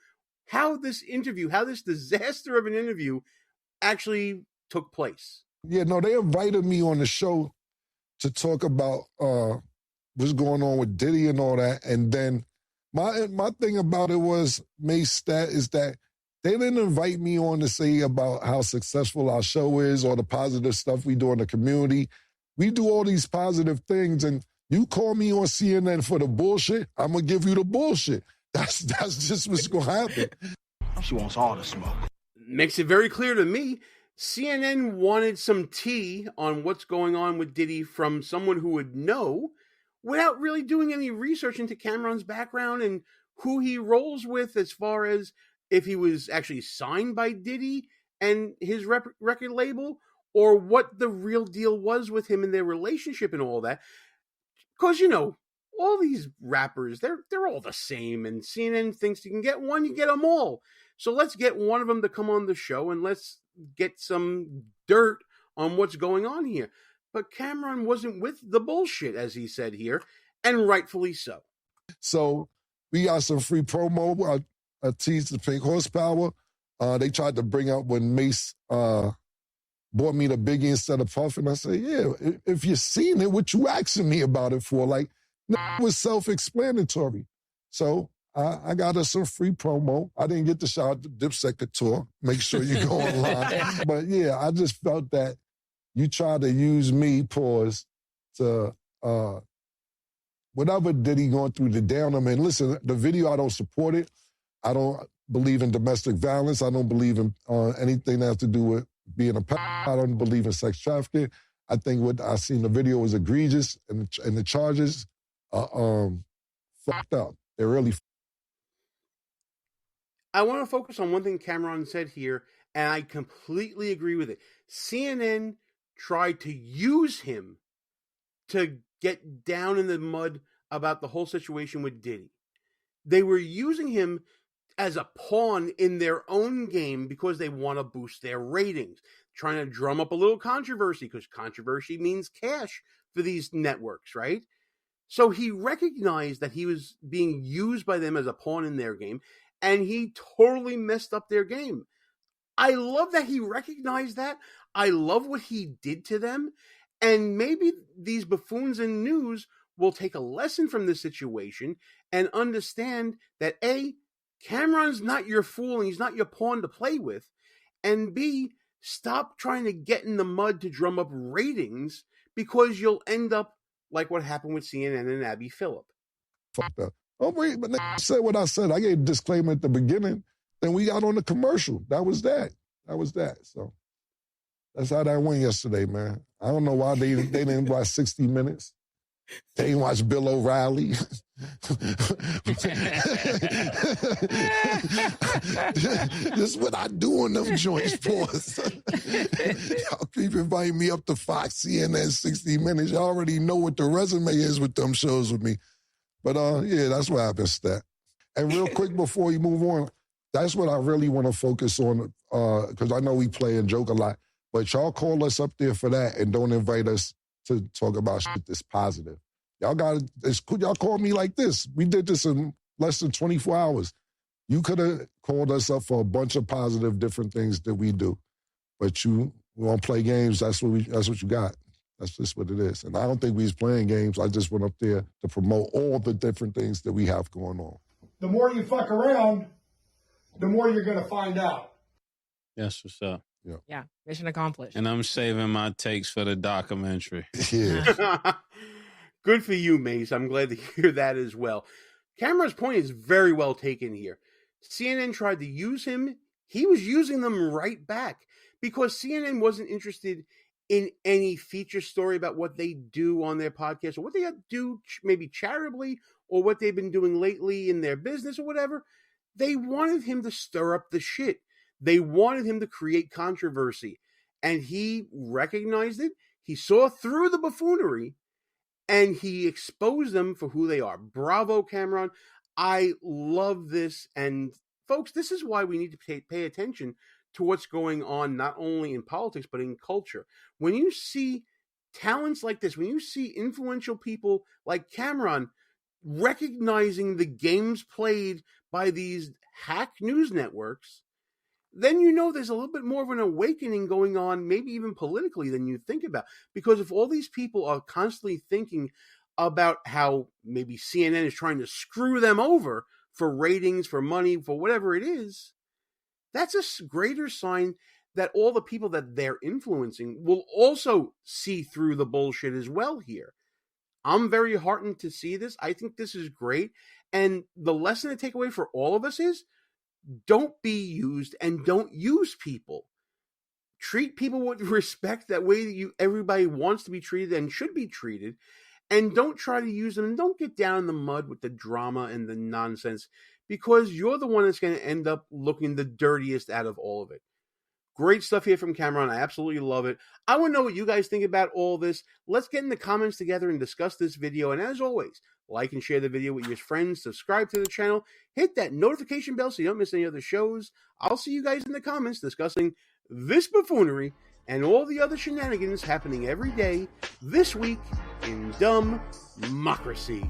how this interview, how this disaster of an interview actually took place. Yeah, no, they invited me on the show to talk about what's going on with Diddy and all that. And then my thing about it was, Mace, is that they didn't invite me on to say about how successful our show is or the positive stuff we do in the community. We do all these positive things, and you call me on CNN for the bullshit, I'm going to give you the bullshit. That's just what's going to happen. She wants all the smoke. Makes it very clear to me, CNN wanted some tea on what's going on with Diddy from someone who would know without really doing any research into Cameron's background and who he rolls with as far as if he was actually signed by Diddy and his record label, or what the real deal was with him and their relationship and all that. Because, you know, all these rappers, they're all the same, and CNN thinks you can get one, you get them all. So let's get one of them to come on the show and let's get some dirt on what's going on here. But Cameron wasn't with the bullshit, as he said here, and rightfully so. So we got some free promo. I teased the Pink Horsepower. They tried to bring up when Mace bought me the Biggie instead of Puff, and I said, yeah, if you've seen it, what you asking me about it for? Like, no, it was self-explanatory. So I got us some free promo. I didn't get to shout out the Dipset Couture. Make sure you go online. But yeah, I just felt that you try to use me, pause, to whatever Diddy going through to down him. And listen, the video, I don't support it. I don't believe in domestic violence. I don't believe in anything that has to do with being a I don't believe in sex trafficking. I think what I seen the video was egregious, and the charges are fucked up. They're really. I want to focus on one thing Cameron said here, and I completely agree with it. CNN tried to use him to get down in the mud about the whole situation with Diddy. They were using him as a pawn in their own game because they want to boost their ratings, trying to drum up a little controversy, because controversy means cash for these networks, right? So he recognized that he was being used by them as a pawn in their game, and he totally messed up their game. I love that he recognized that. I love what he did to them. And maybe these buffoons in news will take a lesson from this situation and understand that A, Cameron's not your fool and he's not your pawn to play with. And B, stop trying to get in the mud to drum up ratings, because you'll end up like what happened with CNN and Abby Phillip. Fucked up. Oh, wait, but I said what I said. I gave a disclaimer at the beginning. Then we got on the commercial. That was that. So that's how that went yesterday, man. I don't know why they didn't watch 60 Minutes. They didn't watch Bill O'Reilly. This is what I do on them joints, boys. Y'all keep inviting me up to Fox, CNN, 60 Minutes. Y'all already know what the resume is with them shows with me. But yeah, that's what happens, Stat. And real quick before you move on, that's what I really want to focus on, because I know we play and joke a lot. But y'all call us up there for that and don't invite us to talk about shit that's positive. Y'all called me like this. We did this in less than 24 hours. You could have called us up for a bunch of positive different things that we do. But you want to play games, that's what you got. That's just what it is. And I don't think we was playing games. I just went up there to promote all the different things that we have going on. The more you fuck around, the more you're going to find out. Yes, what's up? Yeah, mission accomplished. And I'm saving my takes for the documentary. Yeah. Good for you, Mace. I'm glad to hear that as well. Cameron's point is very well taken here. CNN tried to use him. He was using them right back, because CNN wasn't interested in any feature story about what they do on their podcast or what they do maybe charitably or what they've been doing lately in their business or whatever. They wanted him to stir up the shit. They wanted him to create controversy. And he recognized it. He saw through the buffoonery and he exposed them for who they are. Bravo, Cameron. I love this. And folks, this is why we need to pay attention to what's going on, not only in politics, but in culture. When you see talents like this, when you see influential people like Cameron recognizing the games played by these hack news networks, then you know there's a little bit more of an awakening going on, maybe even politically, than you think about. Because if all these people are constantly thinking about how maybe CNN is trying to screw them over for ratings, for money, for whatever it is, that's a greater sign that all the people that they're influencing will also see through the bullshit as well here. I'm very heartened to see this. I think this is great. And the lesson to take away for all of us is, don't be used and don't use people. Treat people with respect, that way that everybody wants to be treated and should be treated. And don't try to use them, and don't get down in the mud with the drama and the nonsense, because you're the one that's going to end up looking the dirtiest out of all of it. Great stuff here from Cameron. I absolutely love it. I want to know what you guys think about all this. Let's get in the comments together and discuss this video. And as always, like and share the video with your friends. Subscribe to the channel. Hit that notification bell so you don't miss any other shows. I'll see you guys in the comments discussing this buffoonery and all the other shenanigans happening every day this week in Dumbmocracy.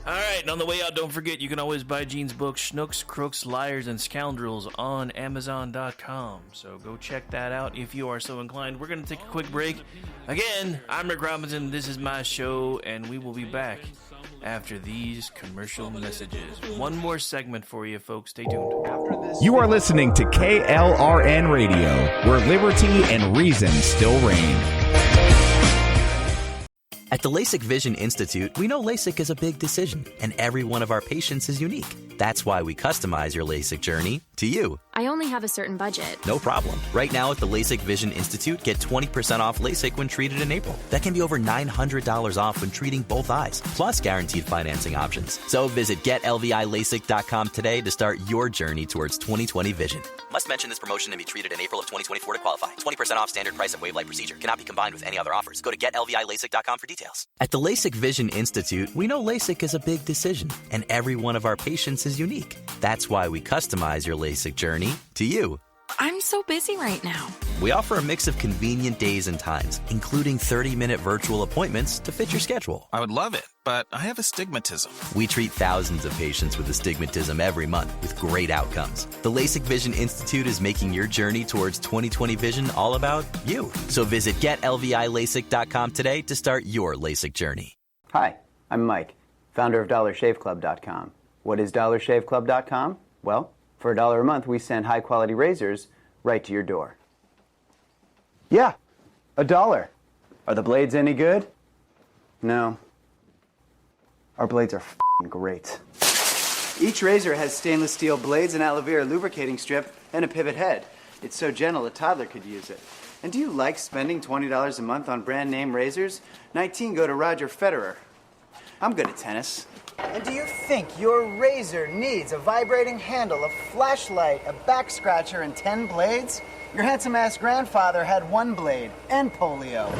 All right, and on the way out, don't forget you can always buy Gene's book, Schnooks, Crooks, Liars, and Scoundrels on Amazon.com. So go check that out if you are so inclined. We're going to take a quick break. Again, I'm Rick Robinson. This is my show, and we will be back after these commercial messages. One more segment for you, folks. Stay tuned. You are listening to KLRN Radio, where liberty and reason still reign. At the LASIK Vision Institute, we know LASIK is a big decision, and every one of our patients is unique. That's why we customize your LASIK journey to you. I only have a certain budget. No problem. Right now at the LASIK Vision Institute, get 20% off LASIK when treated in April. That can be over $900 off when treating both eyes, plus guaranteed financing options. So visit GetLVILASIK.com today to start your journey towards 20/20 vision. Must mention this promotion and be treated in April of 2024 to qualify. 20% off standard price of wave light procedure. Cannot be combined with any other offers. Go to GetLVILASIK.com for details. At the LASIK Vision Institute, we know LASIK is a big decision, and every one of our patients is unique. That's why we customize your LASIK journey to you. I'm so busy right now. We offer a mix of convenient days and times, including 30-minute virtual appointments to fit your schedule. I would love it, but I have astigmatism. We treat thousands of patients with astigmatism every month with great outcomes. The LASIK Vision Institute is making your journey towards 20/20 vision all about you. So visit GetLVILASIK.com today to start your LASIK journey. Hi, I'm Mike, founder of DollarShaveClub.com. What is DollarShaveClub.com? Well, for $1 a month, we send high-quality razors right to your door. Yeah, $1. Are the blades any good? No. Our blades are f***ing great. Each razor has stainless steel blades, an aloe vera lubricating strip, and a pivot head. It's so gentle a toddler could use it. And do you like spending $20 a month on brand name razors? 19 go to Roger Federer. I'm good at tennis. And do you think your razor needs a vibrating handle, a flashlight, a back scratcher, and 10 blades? Your handsome-ass grandfather had 1 blade and polio.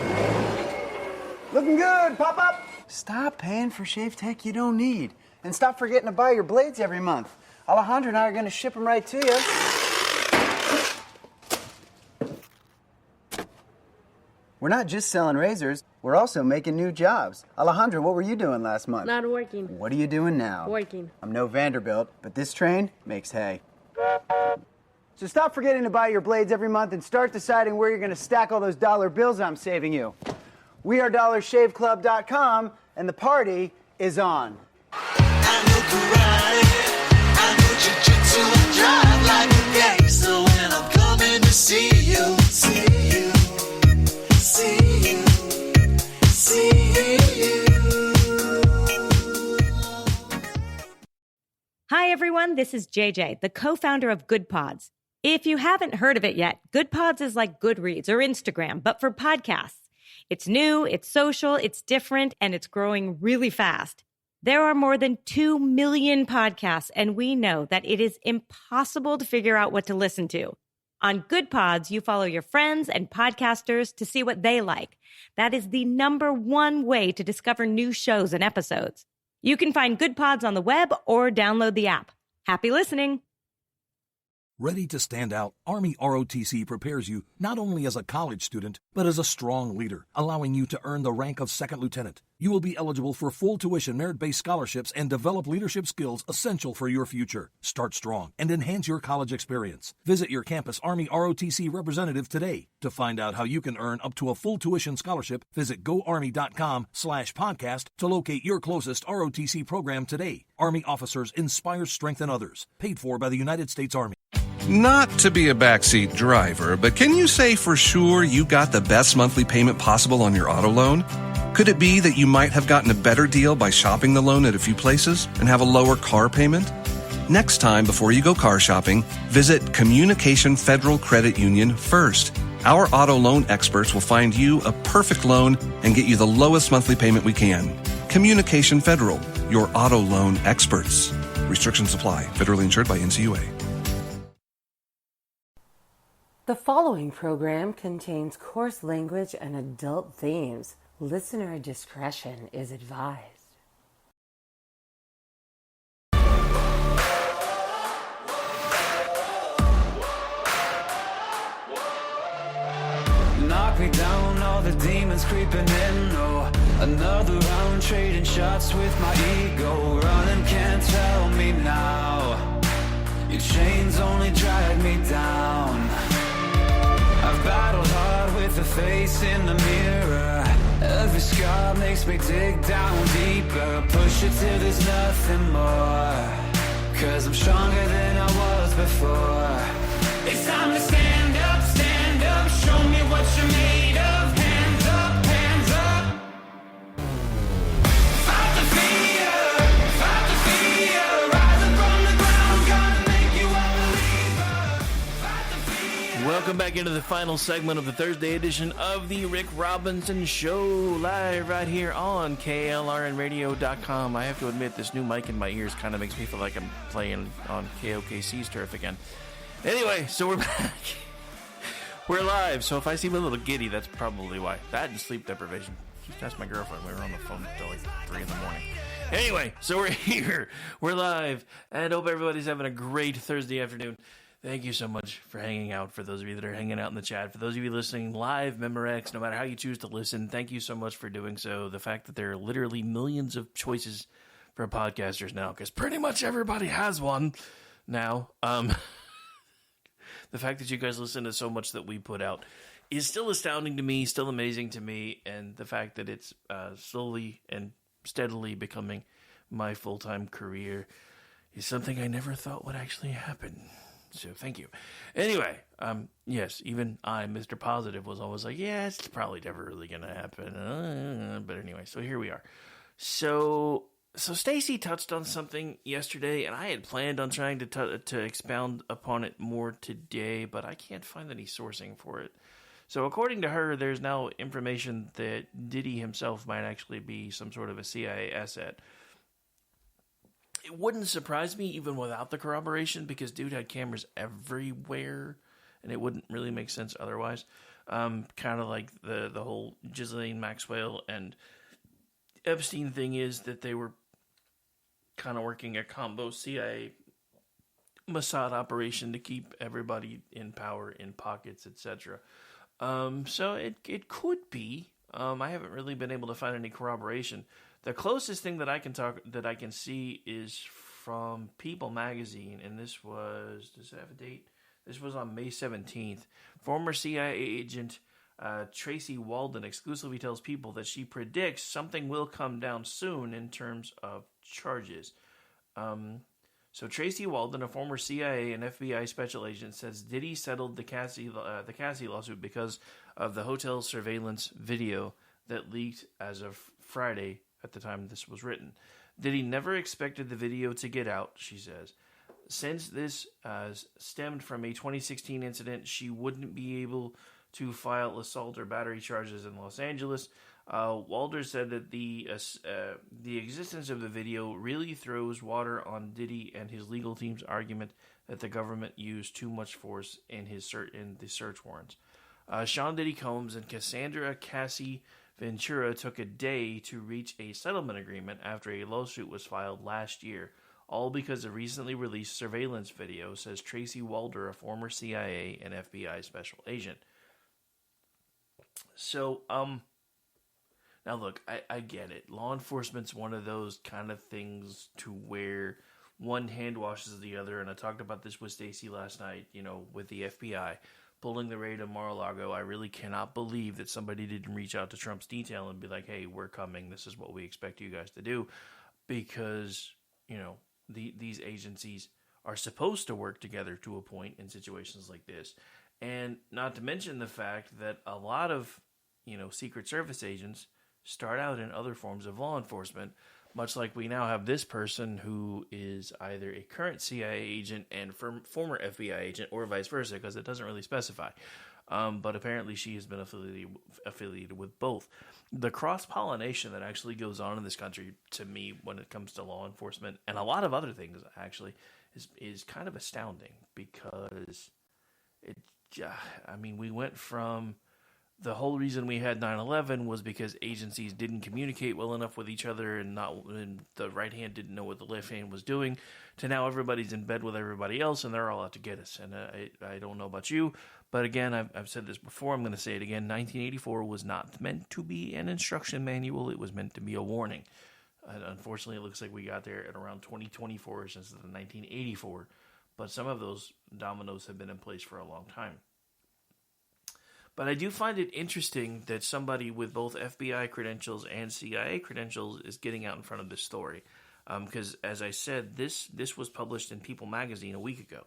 Looking good, Pop-Up! Stop paying for shave tech you don't need. And stop forgetting to buy your blades every month. Alejandro and I are going to ship them right to you. We're not just selling razors, we're also making new jobs. Alejandro, what were you doing last month? Not working. What are you doing now? Working. I'm no Vanderbilt, but this train makes hay. So stop forgetting to buy your blades every month and start deciding where you're going to stack all those dollar bills I'm saving you. We are DollarShaveClub.com, and the party is on. I know karate, I know jiu-jitsu, I drive like a gangster when I'm coming to see you, see you. See you, see you. Hi, everyone. This is JJ, the co-founder of Good Pods. If you haven't heard of it yet, Good Pods is like Goodreads or Instagram, but for podcasts. It's new, it's social, it's different, and it's growing really fast. There are more than 2 million podcasts, and we know that it is impossible to figure out what to listen to. On Good Pods, you follow your friends and podcasters to see what they like. That is the #1 way to discover new shows and episodes. You can find Good Pods on the web or download the app. Happy listening. Ready to stand out, Army ROTC prepares you not only as a college student, but as a strong leader, allowing you to earn the rank of second lieutenant. You will be eligible for full tuition merit-based scholarships and develop leadership skills essential for your future. Start strong and enhance your college experience. Visit your campus Army ROTC representative today. To find out how you can earn up to a full tuition scholarship, visit goarmy.com/podcast to locate your closest ROTC program today. Army officers inspire, strengthen others. Paid for by the United States Army. Not to be a backseat driver, but can you say for sure you got the best monthly payment possible on your auto loan? Could it be that you might have gotten a better deal by shopping the loan at a few places and have a lower car payment? Next time, before you go car shopping, visit Communication Federal Credit Union first. Our auto loan experts will find you a perfect loan and get you the lowest monthly payment we can. Communication Federal, your auto loan experts. Restrictions apply. Federally insured by NCUA. The following program contains coarse language and adult themes. Listener discretion is advised. Knock me down, all the demons creeping in. Oh, another round trading shots with my ego. Running can't tell me now. Your chains only drag me down. I've battled hard with the face in the mirror. Every scar makes me dig down deeper. Push it till there's nothing more. 'Cause I'm stronger than I was before. It's time to stand up, stand up. Show me what you're made of. Hands up, hands up. Fight the fear, fight the fear. Rising from the ground, gonna make you a believer. Fight the fear. Welcome back into the final segment of the Thursday edition of the Rick Robinson Show, live right here on KLRNradio.com. I have to admit, this new mic in my ears kind of makes me feel like I'm playing on KOKC's turf again. Anyway, so we're back. We're live, so if I seem a little giddy, that's probably why. That and sleep deprivation. That's my girlfriend. We were on the phone until like 3 in the morning. Anyway, so we're here. We're live. And I hope everybody's having a great Thursday afternoon. Thank you so much for hanging out. For those of you that are hanging out in the chat, for those of you listening live, Memorex, no matter how you choose to listen, thank you so much for doing so. The fact that there are literally millions of choices for podcasters now, because pretty much everybody has one now. The fact that you guys listen to so much that we put out is still astounding to me, still amazing to me, and the fact that it's slowly and steadily becoming my full-time career is something I never thought would actually happen. So thank you. Anyway, yes, even I, Mr. Positive, was always like, yeah, it's probably never really going to happen. But anyway, so here we are. So Stacey touched on something yesterday, and I had planned on trying to expound upon it more today, but I can't find any sourcing for it. So according to her, there's now information that Diddy himself might actually be some sort of a CIA asset. It wouldn't surprise me even without the corroboration, because dude had cameras everywhere, and it wouldn't really make sense otherwise. Kind of like the whole Ghislaine Maxwell and Epstein thing is that they were kind of working a combo CIA Mossad operation to keep everybody in power, in pockets, etc. So it could be. I haven't really been able to find any corroboration. The closest thing that I can see is from People magazine, and does it have a date? This was on May 17th. Former CIA agent Tracy Walden exclusively tells People that she predicts something will come down soon in terms of charges. So Tracy Walden, a former CIA and FBI special agent, says Diddy settled the Cassie lawsuit because of the hotel surveillance video that leaked as of Friday at the time this was written. Diddy never expected the video to get out, she says. Since this stemmed from a 2016 incident, she wouldn't be able to file assault or battery charges in Los Angeles. Walder said that the existence of the video really throws water on Diddy and his legal team's argument that the government used too much force in the search warrants. Sean Diddy Combs and Cassandra Cassie Ventura took a day to reach a settlement agreement after a lawsuit was filed last year, all because of recently released surveillance video, says Tracy Walder, a former CIA and FBI special agent. So, now look, I get it. Law enforcement's one of those kind of things to where one hand washes the other, and I talked about this with Stacey last night, with the FBI pulling the raid on Mar-a-Lago. I really cannot believe that somebody didn't reach out to Trump's detail and be like, hey, we're coming, this is what we expect you guys to do, because, these agencies are supposed to work together to a point in situations like this. And not to mention the fact that a lot of, Secret Service agents start out in other forms of law enforcement, much like we now have this person who is either a current CIA agent and former FBI agent, or vice versa, because it doesn't really specify. But apparently she has been affiliated with both. The cross-pollination that actually goes on in this country, to me, when it comes to law enforcement, and a lot of other things, actually, is kind of astounding, because we went from the whole reason we had 9/11 was because agencies didn't communicate well enough with each other, and the right hand didn't know what the left hand was doing, to now everybody's in bed with everybody else and they're all out to get us. And I don't know about you, but again, I've said this before, I'm going to say it again, 1984 was not meant to be an instruction manual, it was meant to be a warning. Unfortunately, it looks like we got there at around 2024 instead of 1984, but some of those dominoes have been in place for a long time. But I do find it interesting that somebody with both FBI credentials and CIA credentials is getting out in front of this story. Because, as I said, this was published in People magazine a week ago.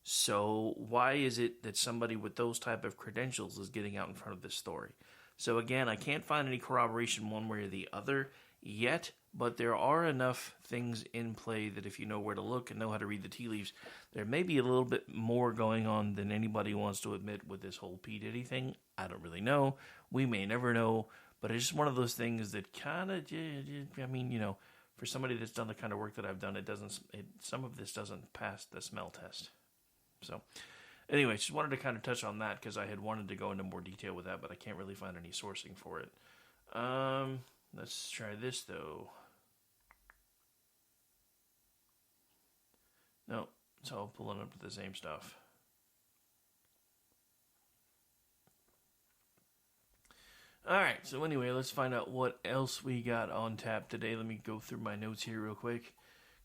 So why is it that somebody with those type of credentials is getting out in front of this story? So again, I can't find any corroboration one way or the other yet, but there are enough things in play that if you know where to look and know how to read the tea leaves, there may be a little bit more going on than anybody wants to admit with this whole P. Diddy thing. I don't really know. We may never know, but it's just one of those things that kind of, for somebody that's done the kind of work that I've done, some of this doesn't pass the smell test. So, anyway, just wanted to kind of touch on that because I had wanted to go into more detail with that, but I can't really find any sourcing for it. Let's try this, though. No, it's all pulling up the same stuff. Alright, so anyway, let's find out what else we got on tap today. Let me go through my notes here real quick.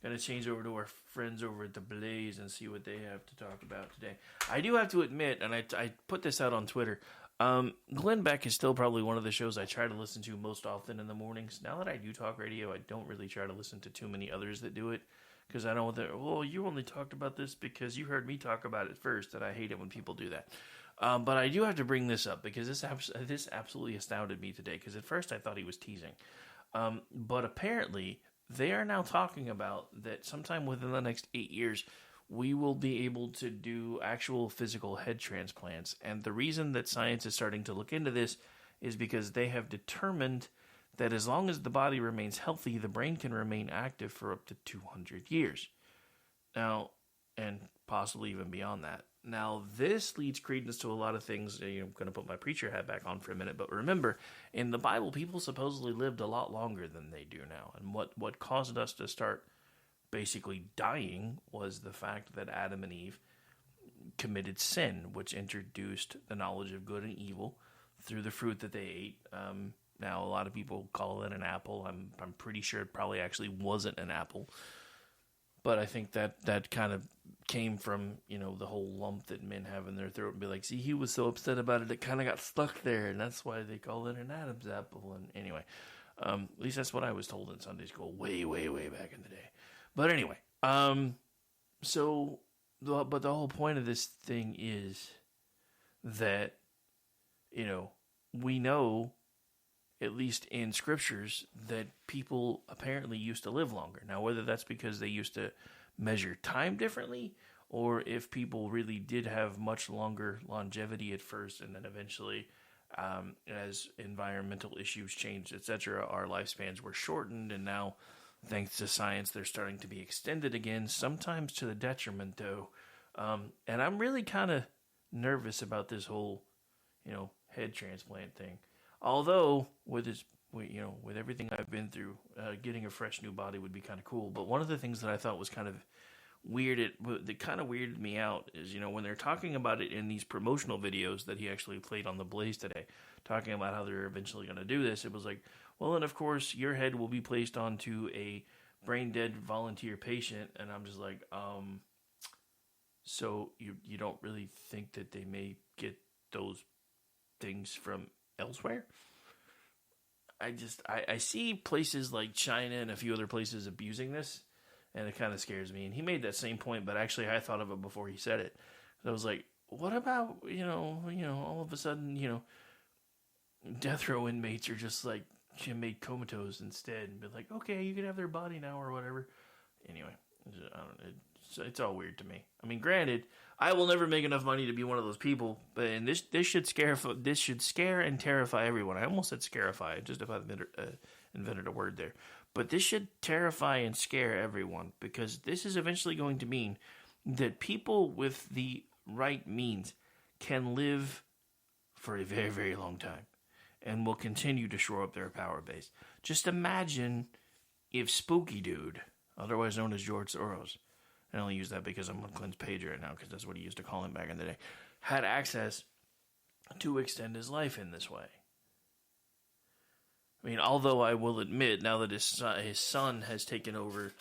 Gonna change over to our friends over at The Blaze and see what they have to talk about today. I do have to admit, and I put this out on Twitter, Glenn Beck is still probably one of the shows I try to listen to most often in the mornings. Now that I do talk radio, I don't really try to listen to too many others that do it. Because I know that, you only talked about this because you heard me talk about it first, and I hate it when people do that. But I do have to bring this up because this absolutely astounded me today. Because at first I thought he was teasing. But apparently they are now talking about that sometime within the next 8 years, we will be able to do actual physical head transplants. And the reason that science is starting to look into this is because they have determined that as long as the body remains healthy, the brain can remain active for up to 200 years. Now, and possibly even beyond that. Now, this leads credence to a lot of things. I'm going to put my preacher hat back on for a minute, but remember, in the Bible, people supposedly lived a lot longer than they do now. And what caused us to start basically dying was the fact that Adam and Eve committed sin, which introduced the knowledge of good and evil through the fruit that they ate. Now, a lot of people call it an apple. I'm pretty sure it probably actually wasn't an apple. But I think that kind of came from, the whole lump that men have in their throat and be like, see, he was so upset about it, it kind of got stuck there, and that's why they call it an Adam's apple. And anyway, at least that's what I was told in Sunday school way, way, way back in the day. But anyway, but the whole point of this thing is that, we know, at least in scriptures, that people apparently used to live longer. Now, whether that's because they used to measure time differently, or if people really did have much longer longevity at first, and then eventually, as environmental issues changed, etc., our lifespans were shortened, and now, thanks to science, they're starting to be extended again, sometimes to the detriment, though. And I'm really kind of nervous about this whole, head transplant thing. Although, with everything I've been through, getting a fresh new body would be kind of cool. But one of the things that I thought was kind of weird, that kind of weirded me out, is, when they're talking about it in these promotional videos that he actually played on The Blaze today, talking about how they're eventually going to do this, it was like, well, and of course, your head will be placed onto a brain-dead volunteer patient. And I'm just like, so you don't really think that they may get those things from elsewhere? I see places like China and a few other places abusing this, and it kind of scares me. And he made that same point, but actually I thought of it before he said it. I was like, what about, all of a sudden, death row inmates are just like made comatose instead, and be like, okay, you can have their body now or whatever. Anyway, it's all weird to me. I mean, granted, I will never make enough money to be one of those people, but and this should scare and terrify everyone. I almost said scarify, just if I invented a word there. But this should terrify and scare everyone, because this is eventually going to mean that people with the right means can live for a very, very long time and will continue to shore up their power base. Just imagine if Spooky Dude, otherwise known as George Soros, I only use that because I'm on Clint's page right now because that's what he used to call him back in the day, had access to extend his life in this way. I mean, although I will admit, now that his son has taken over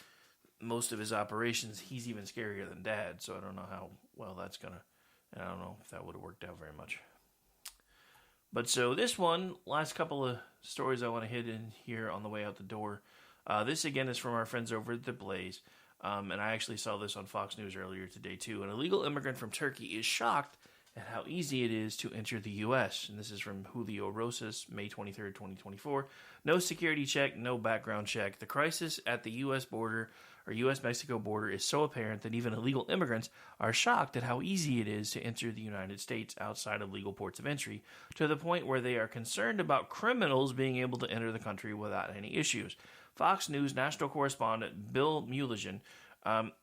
most of his operations, he's even scarier than Dad, so I don't know how well that's going to, and I don't know if that would have worked out very much. But so this one, last couple of stories I want to hit in here on the way out the door. This again is from our friends over at The Blaze. And I actually saw this on Fox News earlier today too. An illegal immigrant from Turkey is shocked at how easy it is to enter the U.S. And this is from Julio Rosas, May 23rd, 2024. No security check, no background check. The crisis at the U.S. border or U.S.-Mexico border is so apparent that even illegal immigrants are shocked at how easy it is to enter the United States outside of legal ports of entry, to the point where they are concerned about criminals being able to enter the country without any issues. Fox News national correspondent Bill Mulligan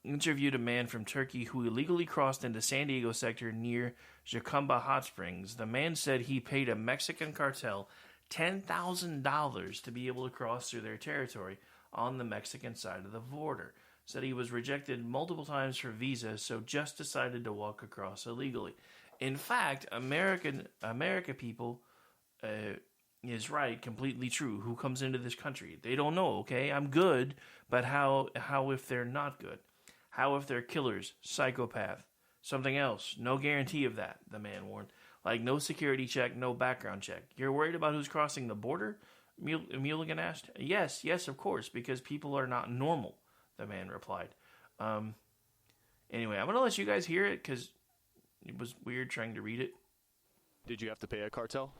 interviewed a man from Turkey who illegally crossed into San Diego sector near Jacumba Hot Springs. The man said he paid a Mexican cartel $10,000 to be able to cross through their territory on the Mexican side of the border. Said he was rejected multiple times for visa, so just decided to walk across illegally. In fact, America people is right, completely true. Who comes into this country? They don't know, okay? I'm good, but how if they're not good? How if they're killers, psychopath, something else? No guarantee of that, the man warned. Like no security check, no background check. You're worried about who's crossing the border? Mulligan asked. Yes, of course, because people are not normal, the man replied. Anyway, I'm going to let you guys hear it because it was weird trying to read it. Did you have to pay a cartel?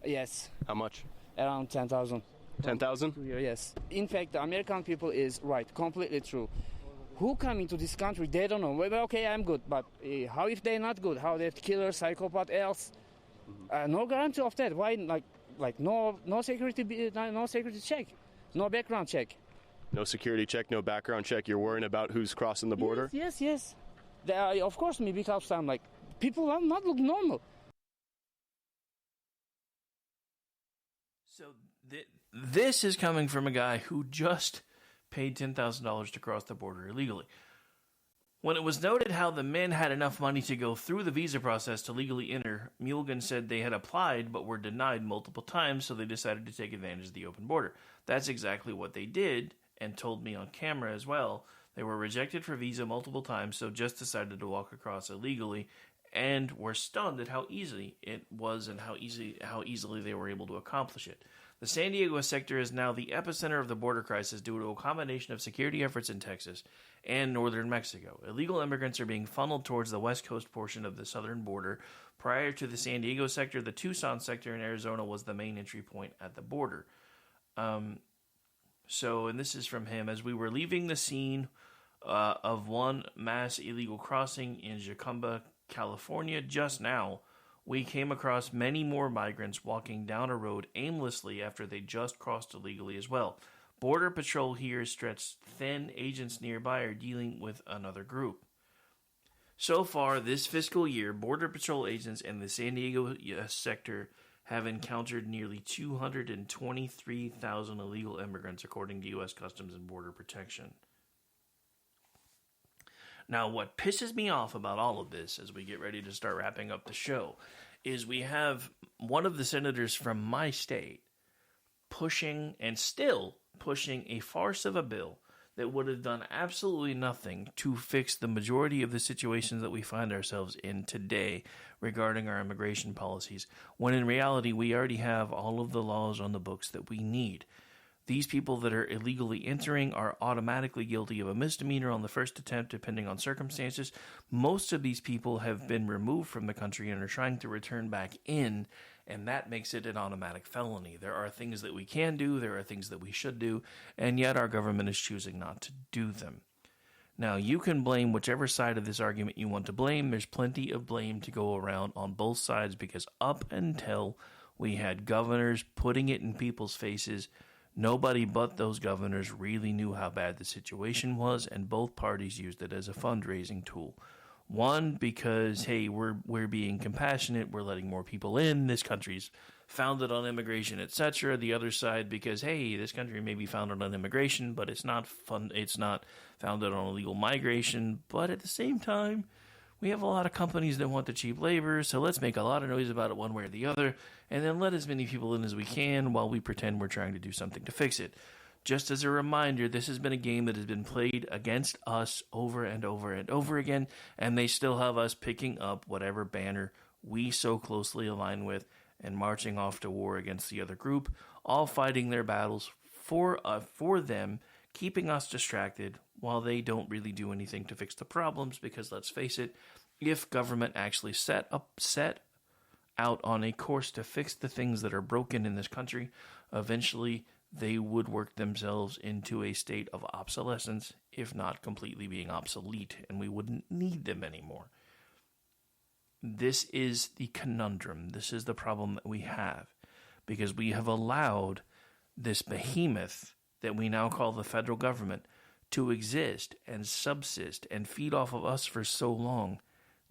Yes. How much? Around 10,000. 10,000? Yes. In fact, the American people is right, completely true. Who come into this country, they don't know. Well, okay, I'm good, but how if they're not good? How they're killer, psychopath, else? No guarantee of that. Why, like no security, no security check, no background check. No security check, no background check. You're worrying about who's crossing the border? Yes. Of course, me, because I'm like, people are not look normal. So this is coming from a guy who just paid $10,000 to cross the border illegally. When it was noted how the men had enough money to go through the visa process to legally enter, Mulligan said they had applied but were denied multiple times, so they decided to take advantage of the open border. That's exactly what they did, and told me on camera as well. They were rejected for visa multiple times, so just decided to walk across illegally, and were stunned at how easy it was and how easily they were able to accomplish it. The San Diego sector is now the epicenter of the border crisis due to a combination of security efforts in Texas and northern Mexico. Illegal immigrants are being funneled towards the west coast portion of the southern border. Prior to the San Diego sector, the Tucson sector in Arizona was the main entry point at the border. And this is from him. As we were leaving the scene of one mass illegal crossing in Jacumba, California just now, we came across many more migrants walking down a road aimlessly after they just crossed illegally as well. Border Patrol here is stretched thin. Agents nearby are dealing with another group. So far this fiscal year, Border Patrol agents in the San Diego sector have encountered nearly 223,000 illegal immigrants, according to U.S. Customs and Border Protection. Now, what pisses me off about all of this, as we get ready to start wrapping up the show, is we have one of the senators from my state pushing, and still pushing, a farce of a bill that would have done absolutely nothing to fix the majority of the situations that we find ourselves in today regarding our immigration policies, when in reality we already have all of the laws on the books that we need. These people that are illegally entering are automatically guilty of a misdemeanor on the first attempt, depending on circumstances. Most of these people have been removed from the country and are trying to return back in, and that makes it an automatic felony. There are things that we can do, there are things that we should do, and yet our government is choosing not to do them. Now, you can blame whichever side of this argument you want to blame. There's plenty of blame to go around on both sides, because up until we had governors putting it in people's faces, nobody but those governors really knew how bad the situation was, and both parties used it as a fundraising tool. One, because, hey, we're being compassionate, we're letting more people in, this country's founded on immigration, etc. The other side, because, hey, this country may be founded on immigration, but it's not founded on illegal migration. But at the same time, we have a lot of companies that want the cheap labor, so let's make a lot of noise about it one way or the other, and then let as many people in as we can while we pretend we're trying to do something to fix it. Just as a reminder, this has been a game that has been played against us over and over and over again, and they still have us picking up whatever banner we so closely align with and marching off to war against the other group, all fighting their battles for them, keeping us distracted while they don't really do anything to fix the problems, because let's face it, if government actually set out on a course to fix the things that are broken in this country, eventually they would work themselves into a state of obsolescence, if not completely being obsolete, and we wouldn't need them anymore. This is the conundrum. This is the problem that we have, because we have allowed this behemoth that we now call the federal government to exist and subsist and feed off of us for so long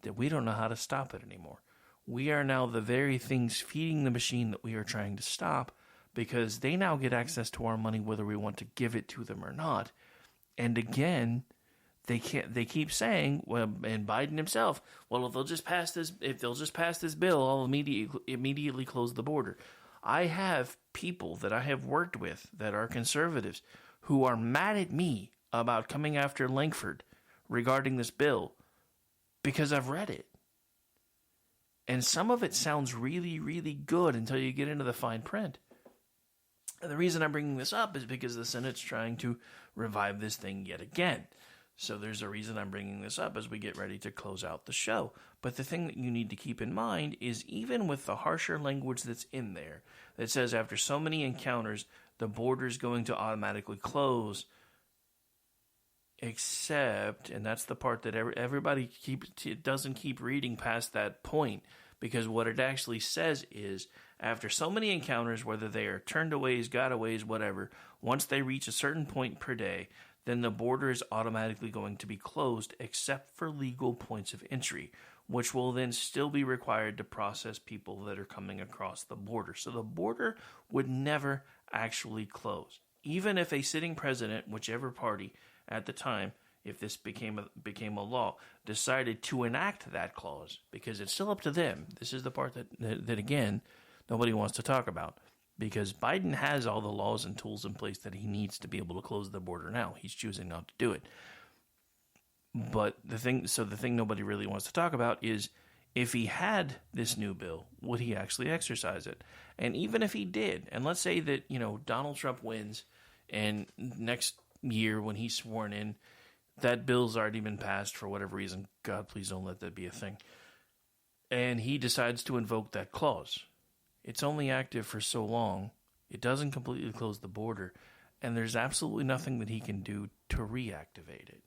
that we don't know how to stop it anymore. We are now the very things feeding the machine that we are trying to stop, because they now get access to our money whether we want to give it to them or not. And again, they keep saying, well, and Biden himself, well, if they'll just pass this bill, I'll immediately close the border. I have people that I have worked with that are conservatives who are mad at me about coming after Langford regarding this bill because I've read it. And some of it sounds really, really good until you get into the fine print. And the reason I'm bringing this up is because the Senate's trying to revive this thing yet again. So there's a reason I'm bringing this up as we get ready to close out the show. But the thing that you need to keep in mind is, even with the harsher language that's in there, that says after so many encounters, the border's going to automatically close, except, and that's the part that everybody doesn't keep reading past that point, because what it actually says is, after so many encounters, whether they are turned aways, gotaways, whatever, once they reach a certain point per day, then the border is automatically going to be closed except for legal points of entry, which will then still be required to process people that are coming across the border. So the border would never actually close. Even if a sitting president, whichever party at the time, if this became a law, decided to enact that clause, because it's still up to them. This is the part that again, nobody wants to talk about, because Biden has all the laws and tools in place that he needs to be able to close the border now. He's choosing not to do it. But the thing nobody really wants to talk about is, if he had this new bill, would he actually exercise it? And even if he did, and let's say that, Donald Trump wins, and next year when he's sworn in, that bill's already been passed for whatever reason. God, please don't let that be a thing. And he decides to invoke that clause. It's only active for so long. It doesn't completely close the border, and there's absolutely nothing that he can do to reactivate it.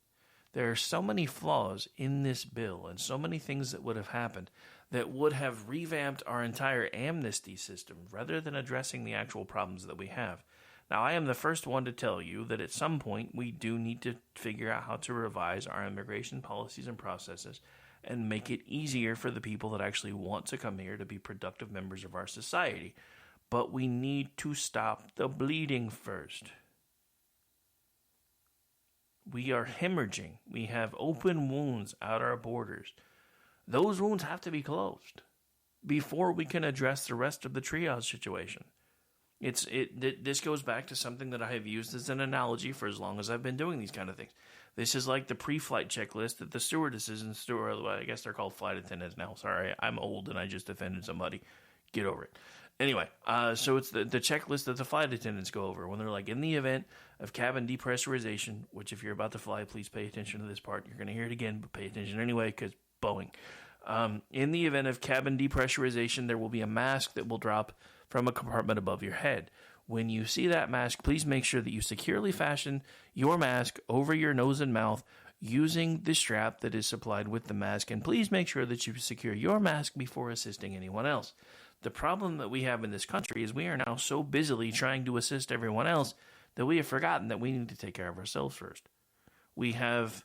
There are so many flaws in this bill and so many things that would have happened that would have revamped our entire amnesty system rather than addressing the actual problems that we have. Now, I am the first one to tell you that at some point we do need to figure out how to revise our immigration policies and processes and make it easier for the people that actually want to come here to be productive members of our society. But we need to stop the bleeding first. We are hemorrhaging. We have open wounds at our borders. Those wounds have to be closed before we can address the rest of the triage situation. This goes back to something that I have used as an analogy for as long as I've been doing these kind of things. This is like the pre-flight checklist that the stewardesses and I guess they're called flight attendants now. Sorry, I'm old and I just offended somebody. Get over it. Anyway, so it's the checklist that the flight attendants go over when they're like, in the event of cabin depressurization, which if you're about to fly, please pay attention to this part. You're going to hear it again, but pay attention anyway, because Boeing. In the event of cabin depressurization, there will be a mask that will drop from a compartment above your head. When you see that mask, please make sure that you securely fasten your mask over your nose and mouth using the strap that is supplied with the mask, and please make sure that you secure your mask before assisting anyone else. The problem that we have in this country is we are now so busily trying to assist everyone else that we have forgotten that we need to take care of ourselves first. We have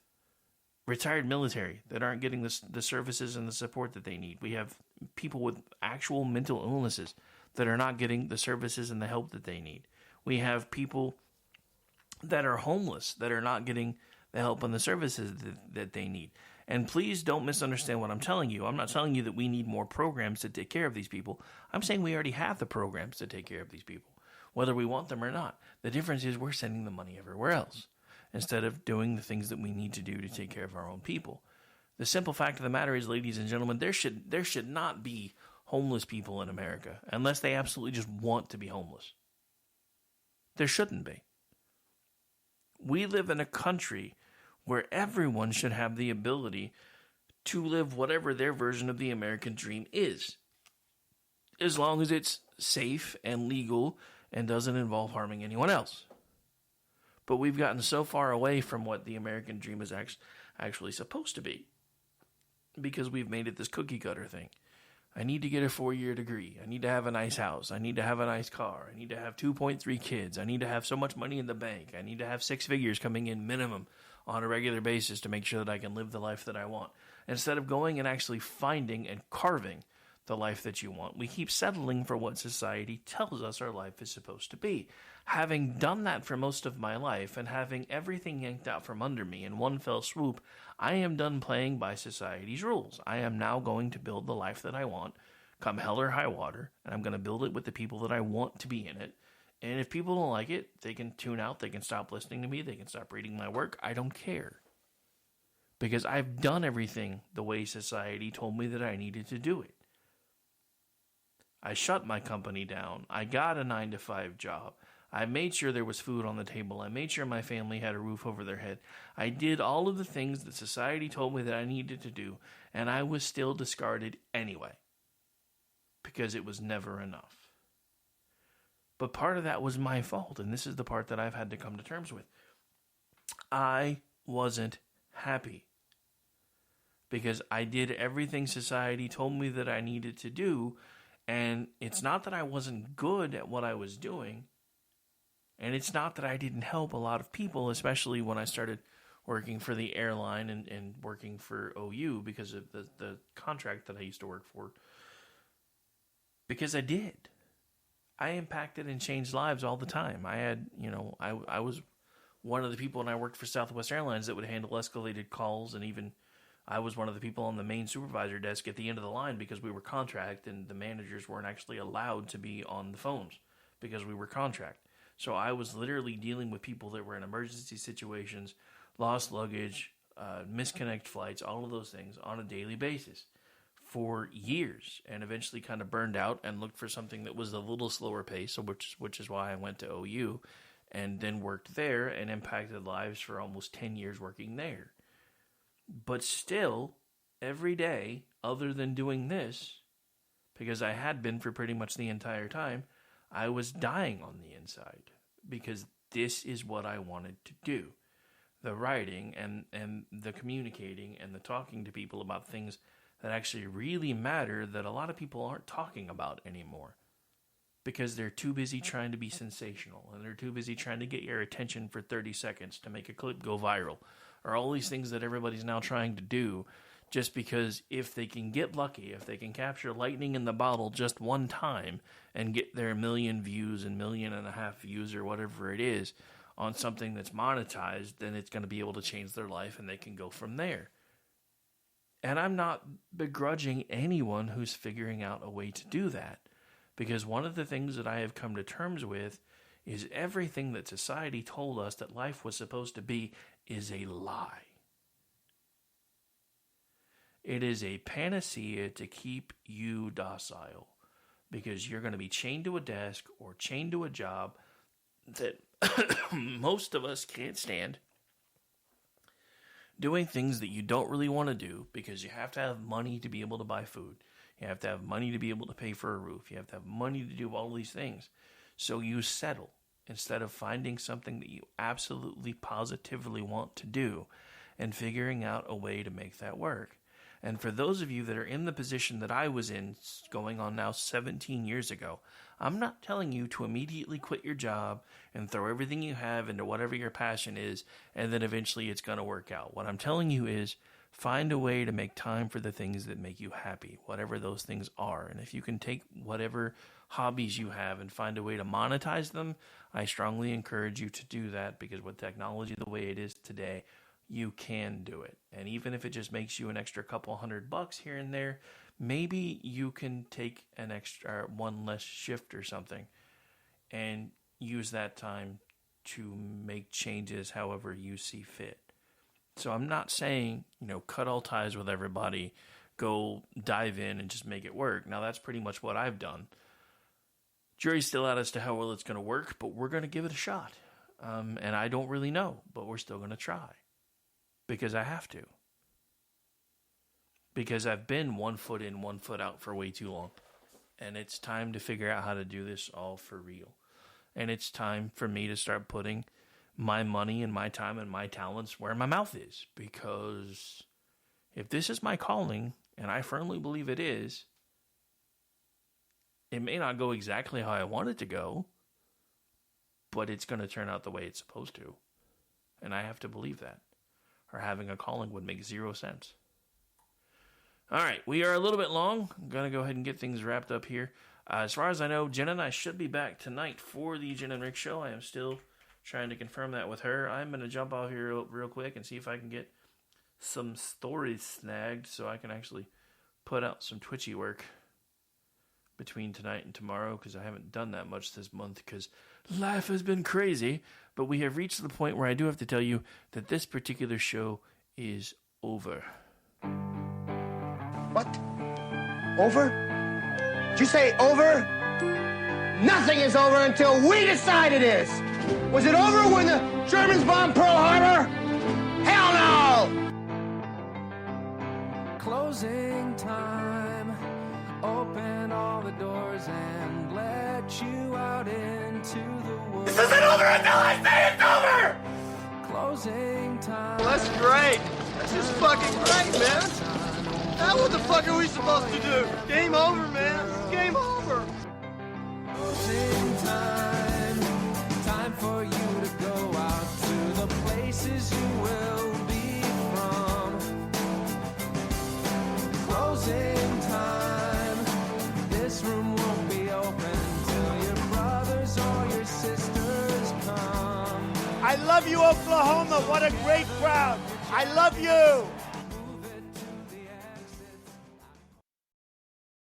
retired military that aren't getting the services and the support that they need. We have people with actual mental illnesses that are not getting the services and the help that they need. We have people that are homeless that are not getting the help and the services that they need. And please don't misunderstand what I'm telling you. I'm not telling you that we need more programs to take care of these people. I'm saying we already have the programs to take care of these people, whether we want them or not. The difference is we're sending the money everywhere else instead of doing the things that we need to do to take care of our own people. The simple fact of the matter is, ladies and gentlemen, there should not be homeless people in America unless they absolutely just want to be homeless. There shouldn't be. We live in a country where everyone should have the ability to live whatever their version of the American dream is, as long as it's safe and legal and doesn't involve harming anyone else. But we've gotten so far away from what the American dream is actually supposed to be, because we've made it this cookie cutter thing. I need to get a 4-year degree. I need to have a nice house. I need to have a nice car. I need to have 2.3 kids. I need to have so much money in the bank. I need to have 6 figures coming in minimum on a regular basis to make sure that I can live the life that I want. Instead of going and actually finding and carving the life that you want, we keep settling for what society tells us our life is supposed to be. Having done that for most of my life and having everything yanked out from under me in one fell swoop, I am done playing by society's rules. I am now going to build the life that I want, come hell or high water, and I'm going to build it with the people that I want to be in it. And if people don't like it, they can tune out, they can stop listening to me, they can stop reading my work. I don't care. Because I've done everything the way society told me that I needed to do it. I shut my company down. I got a 9-to-5 job. I made sure there was food on the table. I made sure my family had a roof over their head. I did all of the things that society told me that I needed to do, and I was still discarded anyway, because it was never enough. But part of that was my fault, and this is the part that I've had to come to terms with. I wasn't happy because I did everything society told me that I needed to do, and it's not that I wasn't good at what I was doing, and it's not that I didn't help a lot of people, especially when I started working for the airline and working for OU because of the contract that I used to work for. Because I did. I impacted and changed lives all the time. I had, I was one of the people when I worked for Southwest Airlines that would handle escalated calls, and even I was one of the people on the main supervisor desk at the end of the line because we were contract and the managers weren't actually allowed to be on the phones because we were contract. So I was literally dealing with people that were in emergency situations, lost luggage, misconnect flights, all of those things on a daily basis for years, and eventually kind of burned out and looked for something that was a little slower pace, so which is why I went to OU and then worked there and impacted lives for almost 10 years working there. But still, every day, other than doing this, because I had been for pretty much the entire time, I was dying on the inside because this is what I wanted to do. The writing and the communicating and the talking to people about things that actually really matter that a lot of people aren't talking about anymore because they're too busy trying to be sensational and they're too busy trying to get your attention for 30 seconds to make a clip go viral, or all these things that everybody's now trying to do just because if they can get lucky, if they can capture lightning in the bottle just one time and get their 1 million views and 1.5 million views or whatever it is on something that's monetized, then it's going to be able to change their life and they can go from there. And I'm not begrudging anyone who's figuring out a way to do that, because one of the things that I have come to terms with is everything that society told us that life was supposed to be is a lie. It is a panacea to keep you docile, because you're going to be chained to a desk or chained to a job that most of us can't stand, doing things that you don't really want to do because you have to have money to be able to buy food. You have to have money to be able to pay for a roof. You have to have money to do all these things. So you settle instead of finding something that you absolutely positively want to do. and figuring out a way to make that work. And for those of you that are in the position that I was in going on now 17 years ago, I'm not telling you to immediately quit your job and throw everything you have into whatever your passion is, and then eventually it's going to work out. What I'm telling you is find a way to make time for the things that make you happy, whatever those things are. And if you can take whatever hobbies you have and find a way to monetize them, I strongly encourage you to do that, because with technology the way it is today, you can do it. And even if it just makes you an extra couple $100 here and there, maybe you can take an extra one less shift or something and use that time to make changes however you see fit. So I'm not saying, cut all ties with everybody, go dive in and just make it work. Now that's pretty much what I've done. Jury's still out as to how well it's going to work, but we're going to give it a shot. And I don't really know, but we're still going to try. Because I have to. Because I've been 1 foot in, 1 foot out for way too long. And it's time to figure out how to do this all for real. And it's time for me to start putting my money and my time and my talents where my mouth is. Because if this is my calling, and I firmly believe it is, it may not go exactly how I want it to go, but it's going to turn out the way it's supposed to. And I have to believe that. Or having a calling would make zero sense. All right, we are a little bit long. I'm going to go ahead and get things wrapped up here. As far as I know, Jen and I should be back tonight for the Jen and Rick show. I am still trying to confirm that with her. I'm going to jump out here real quick and see if I can get some stories snagged so I can actually put out some Twitchy work between tonight and tomorrow, because I haven't done that much this month because life has been crazy. But we have reached the point where I do have to tell you that this particular show is over. What? Over? Did you say over? Nothing is over until we decide it is. Was it over when the Germans bombed Pearl Harbor? Hell no! Closing time. Open all the doors and let you out into the woods. This isn't over until I say it's over! Closing time. Well, that's great. That's just fucking great, man. Now what the fuck are we supposed to do? Game over, man. Game over. Closing time. Time for you to go out to the places you will be from. Closing time. This room won't be open till your brothers or your sisters come. I love you, Oklahoma. What a great crowd. I love you.